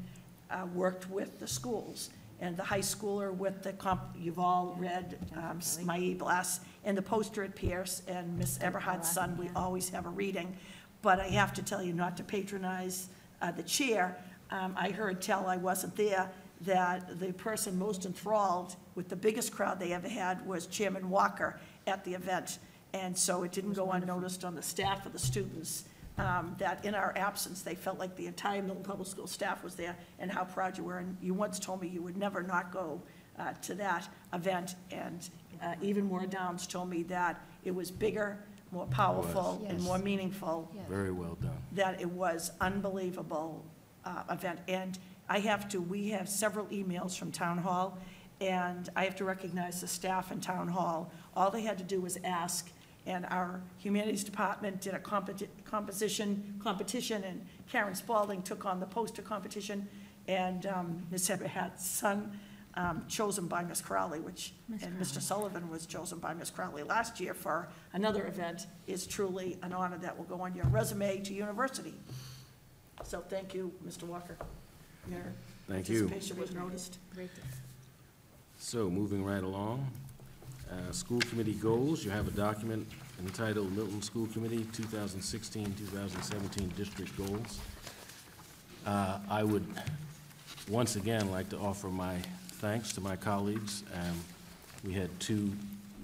[SPEAKER 3] worked with the schools, and the high schooler with the you've all read Smiley Blass, and the poster at Pierce, and Miss Eberhard's son, we always have a reading. But I have to tell you, not to patronize the chair, I heard tell, I wasn't there, that the person most enthralled with the biggest crowd they ever had was Chairman Walker at the event. And so it didn't go unnoticed on the staff or the students, that in our absence, they felt like the entire Milton Public School staff was there and how proud you were. And you once told me you would never not go to that event. And even more Downs told me that it was bigger, more powerful, and
[SPEAKER 5] Yes.
[SPEAKER 3] more meaningful,
[SPEAKER 5] Yeah.
[SPEAKER 1] Very well done.
[SPEAKER 3] that it was unbelievable event. And we have several emails from Town Hall, and I have to recognize the staff in Town Hall. All they had to do was ask, and our humanities department did a competition, and Karen Spalding took on the poster competition, and Ms. Eberhard's son chosen by Miss Crowley, and Mr. Sullivan was chosen by Miss Crowley last year for another event, is truly an honor that will go on your resume to university. So thank you, Mr. Walker. Your
[SPEAKER 1] Thank you.
[SPEAKER 3] participation was noticed.
[SPEAKER 1] So, moving right along, school committee goals, you have a document entitled Milton School Committee 2016-2017 District Goals. I would once again like to offer my thanks to my colleagues. We had two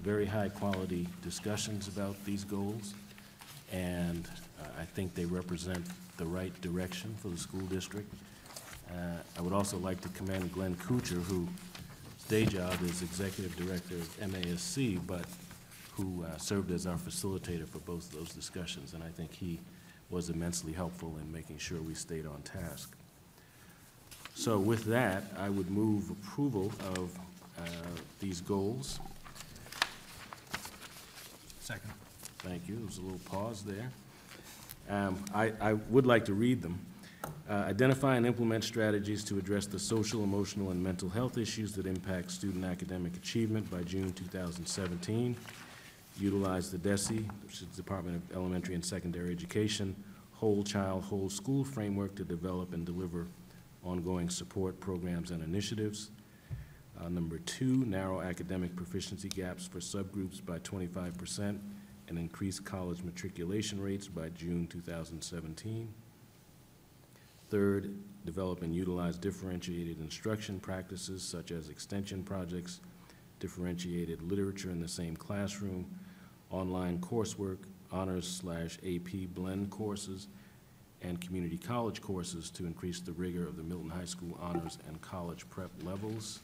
[SPEAKER 1] very high-quality discussions about these goals, and I think they represent the right direction for the school district. I would also like to commend Glenn Kuchar, whose day job is Executive Director of MASC, but who served as our facilitator for both of those discussions, and I think he was immensely helpful in making sure we stayed on task. So with that, I would move approval of these goals.
[SPEAKER 10] Second.
[SPEAKER 1] Thank you. There was a little pause there. I would like to read them. Identify and implement strategies to address the social, emotional, and mental health issues that impact student academic achievement by June 2017. Utilize the DESE, which is the Department of Elementary and Secondary Education, Whole Child, Whole School framework to develop and deliver ongoing support programs and initiatives. Number 2, narrow academic proficiency gaps for subgroups by 25% and increase college matriculation rates by June 2017. Third, develop and utilize differentiated instruction practices such as extension projects, differentiated literature in the same classroom, online coursework, honors/AP blend courses, and community college courses to increase the rigor of the Milton High School honors and college prep levels.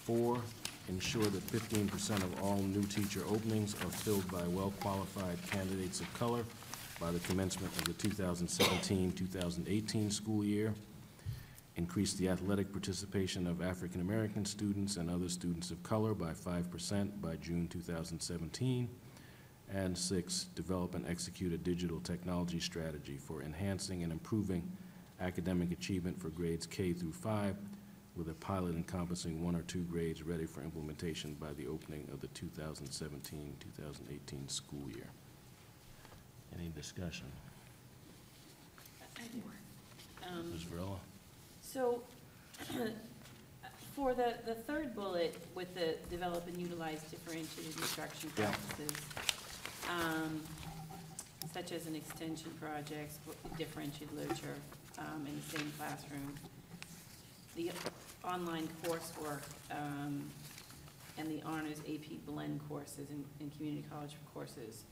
[SPEAKER 1] 4, ensure that 15% of all new teacher openings are filled by well-qualified candidates of color by the commencement of the 2017-2018 school year. Increase the athletic participation of African American students and other students of color by 5% by June 2017. And 6, develop and execute a digital technology strategy for enhancing and improving academic achievement for grades K through 5, with a pilot encompassing 1 or 2 grades ready for implementation by the opening of the 2017-2018 school year. Any discussion? Ms. Varela?
[SPEAKER 2] So, for the third bullet with the develop and utilize differentiated instruction
[SPEAKER 1] Yeah.
[SPEAKER 2] practices, such as an extension project, differentiated literature in the same classroom, the online coursework, and the honors AP blend courses and community college courses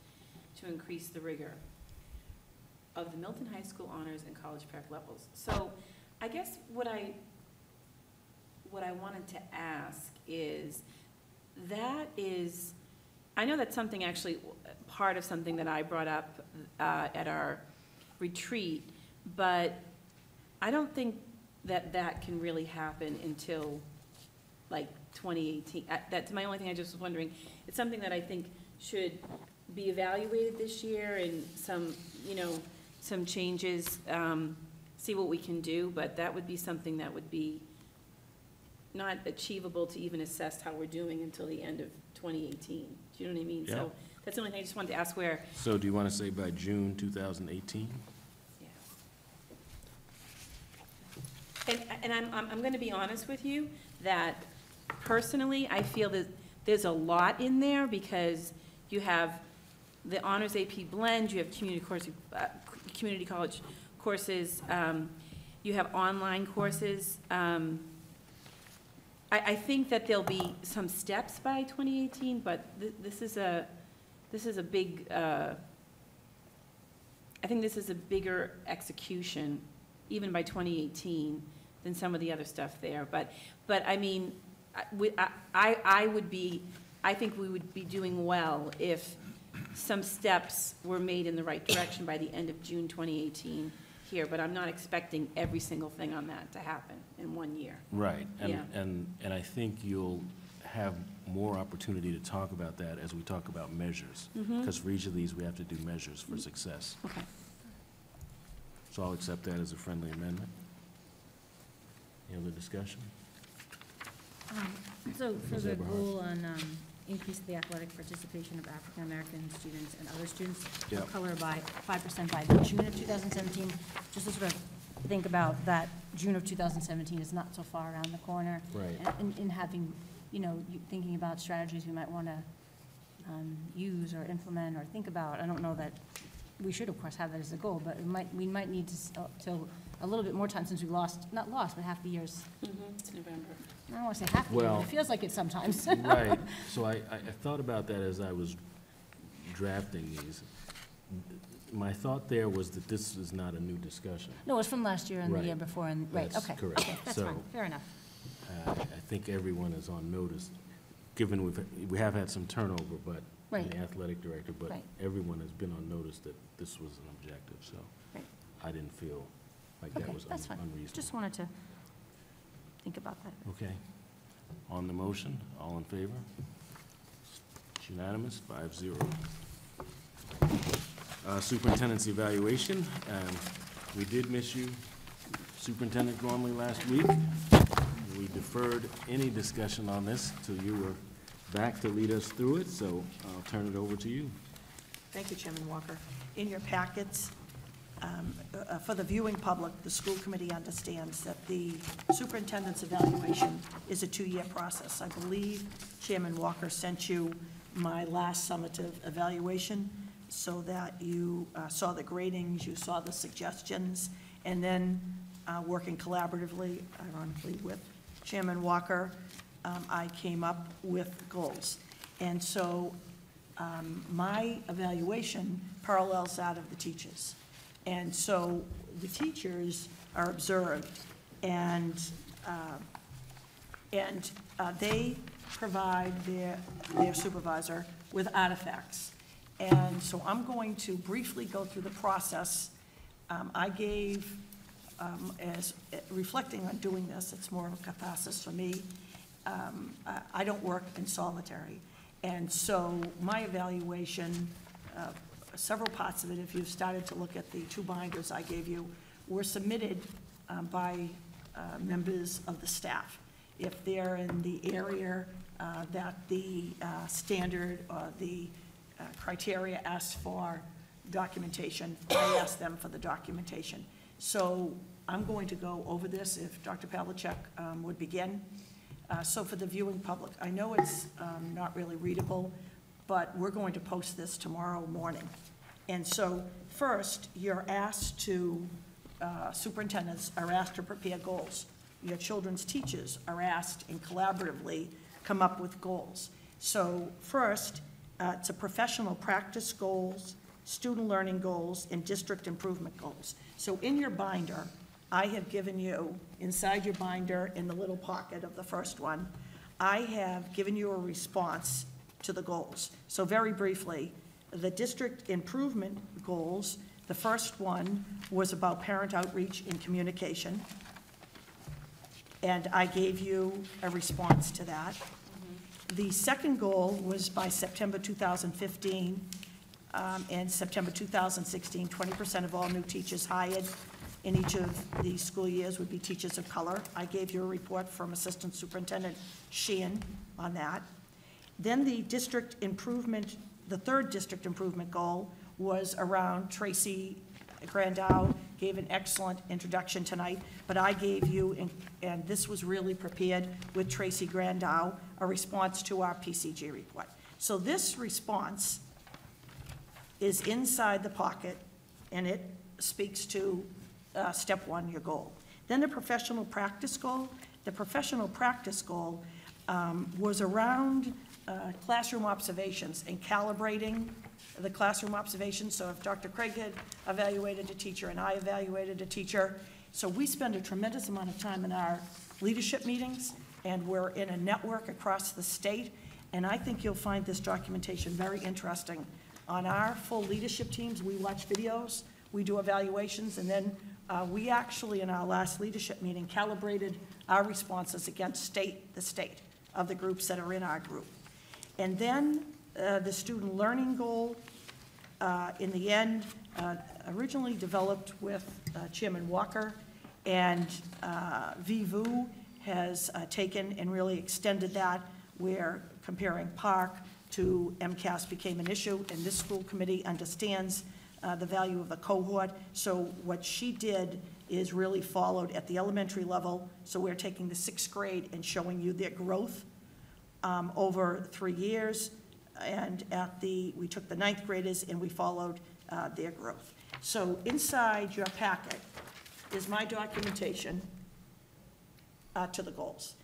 [SPEAKER 2] to increase the rigor of the Milton High School honors and college prep levels. So I guess what I wanted to ask is, I know that's something actually, part of something that I brought up at our retreat, but I don't think that can really happen until like 2018. That's my only thing. I just was wondering. It's something that I think should be evaluated this year, and some changes, see what we can do, but that would be something that would be not achievable to even assess how we're doing until the end of 2018. Do you know what I mean?
[SPEAKER 1] Yeah.
[SPEAKER 2] So that's the only thing I just wanted to ask where.
[SPEAKER 1] So do you want to say by June 2018?
[SPEAKER 2] Yeah. And I'm going to be honest with you, that personally, I feel that there's a lot in there, because you have the honors AP blend, you have community college courses, you have online courses, I think that there'll be some steps by 2018, but this is a big, I think this is a bigger execution, even by 2018, than some of the other stuff there. But I mean, I think we would be doing well if some steps were made in the right direction by the end of June 2018 here, but I'm not expecting every single thing on that to happen in 1 year.
[SPEAKER 1] Right,
[SPEAKER 2] Yeah.
[SPEAKER 1] and I think you'll have more opportunity to talk about that as we talk about measures. Because for each of these, we have to do measures for success.
[SPEAKER 2] Okay.
[SPEAKER 1] So I'll accept that as a friendly amendment. Any other discussion?
[SPEAKER 9] So for
[SPEAKER 1] Ms.
[SPEAKER 9] the
[SPEAKER 1] Eberhard.
[SPEAKER 9] goal on increase the athletic participation of African-American students and other students of
[SPEAKER 1] Yep.
[SPEAKER 9] color by 5% by June of 2017, just to sort of think about that June of 2017 is not so far around the corner.
[SPEAKER 1] Right.
[SPEAKER 9] And in having, thinking about strategies we might want to use or implement or think about. I don't know that, we should of course have that as a goal, but we might need to a little bit more time since we not lost, but half the year's,
[SPEAKER 2] It's November.
[SPEAKER 9] I don't want to say half the year, but
[SPEAKER 1] Well-
[SPEAKER 9] it feels like it sometimes.
[SPEAKER 1] Right, so I thought about that as I was drafting these. My thought there was that this is not a new discussion.
[SPEAKER 9] No, it's from last year and the
[SPEAKER 1] Right.
[SPEAKER 9] year before, and, right,
[SPEAKER 1] That's
[SPEAKER 9] okay.
[SPEAKER 1] correct.
[SPEAKER 9] Okay, that's
[SPEAKER 1] So-
[SPEAKER 9] fine, fair enough.
[SPEAKER 1] I think everyone is on notice, given we have had some turnover, but, in
[SPEAKER 9] Right.
[SPEAKER 1] the athletic director, but
[SPEAKER 9] Right.
[SPEAKER 1] everyone has been on notice that this was an objective, so
[SPEAKER 9] Right.
[SPEAKER 1] I didn't feel like that
[SPEAKER 9] Okay,
[SPEAKER 1] was
[SPEAKER 9] that's fine.
[SPEAKER 1] unreasonable.
[SPEAKER 9] Just wanted to think about that.
[SPEAKER 1] Okay. On the motion, all in favor? It's unanimous, 5-0. Superintendent's evaluation, we did miss you, Superintendent Gormley, last week. We deferred any discussion on this till you were back to lead us through it, so I'll turn it over to you.
[SPEAKER 3] Thank you, Chairman Walker. In your packets, for the viewing public, the school committee understands that the superintendent's evaluation is a 2-year process. I believe Chairman Walker sent you my last summative evaluation so that you saw the gradings, you saw the suggestions, and then working collaboratively, ironically, with Chairman Walker, I came up with goals. And so my evaluation parallels that of the teachers. And so the teachers are observed, and they provide their supervisor with artifacts. And so I'm going to briefly go through the process. I gave, as reflecting on doing this, it's more of a catharsis for me. I don't work in solitary. And so my evaluation, several parts of it, if you've started to look at the 2 binders I gave you, were submitted by members of the staff. If they're in the area that the standard or the criteria asks for documentation, I ask them for the documentation. So I'm going to go over this, if Dr. Pavlicek would begin. So for the viewing public, I know it's not really readable, but we're going to post this tomorrow morning. And so first, you're asked to, superintendents are asked to prepare goals. Your children's teachers are asked and collaboratively come up with goals. So first, it's a professional practice goals, student learning goals, and district improvement goals. So in your binder, I have given you, inside your binder, in the little pocket of the first one, I have given you a response to the goals. So very briefly, the district improvement goals, the first one was about parent outreach and communication. And I gave you a response to that. The second goal was by September 2015, and September 2016, 20% of all new teachers hired in each of the school years would be teachers of color. I gave you a report from Assistant Superintendent Sheehan on that. Then the district improvement, the third district improvement goal was around Tracy Grandow, gave an excellent introduction tonight, but I gave you, and this was really prepared with Tracy Grandow, a response to our PCG report. So this response is inside the pocket, and it speaks to step 1, your goal. Then the professional practice goal, The professional practice goal was around classroom observations and calibrating the classroom observations. So if Dr. Craig had evaluated a teacher and I evaluated a teacher, so we spend a tremendous amount of time in our leadership meetings, and we're in a network across the state, and I think you'll find this documentation very interesting. On our full leadership teams, we watch videos, we do evaluations, and then we actually, in our last leadership meeting, calibrated our responses against the state of the groups that are in our group. And then the student learning goal, in the end, originally developed with Chairman Walker, and VVU has taken and really extended that, where comparing Park to MCAS became an issue, and this school committee understands the value of the cohort. So what she did is really followed at the elementary level. So we're taking the 6th grade and showing you their growth over 3 years. And we took the 9th graders and we followed their growth. So inside your packet is my documentation to the goals.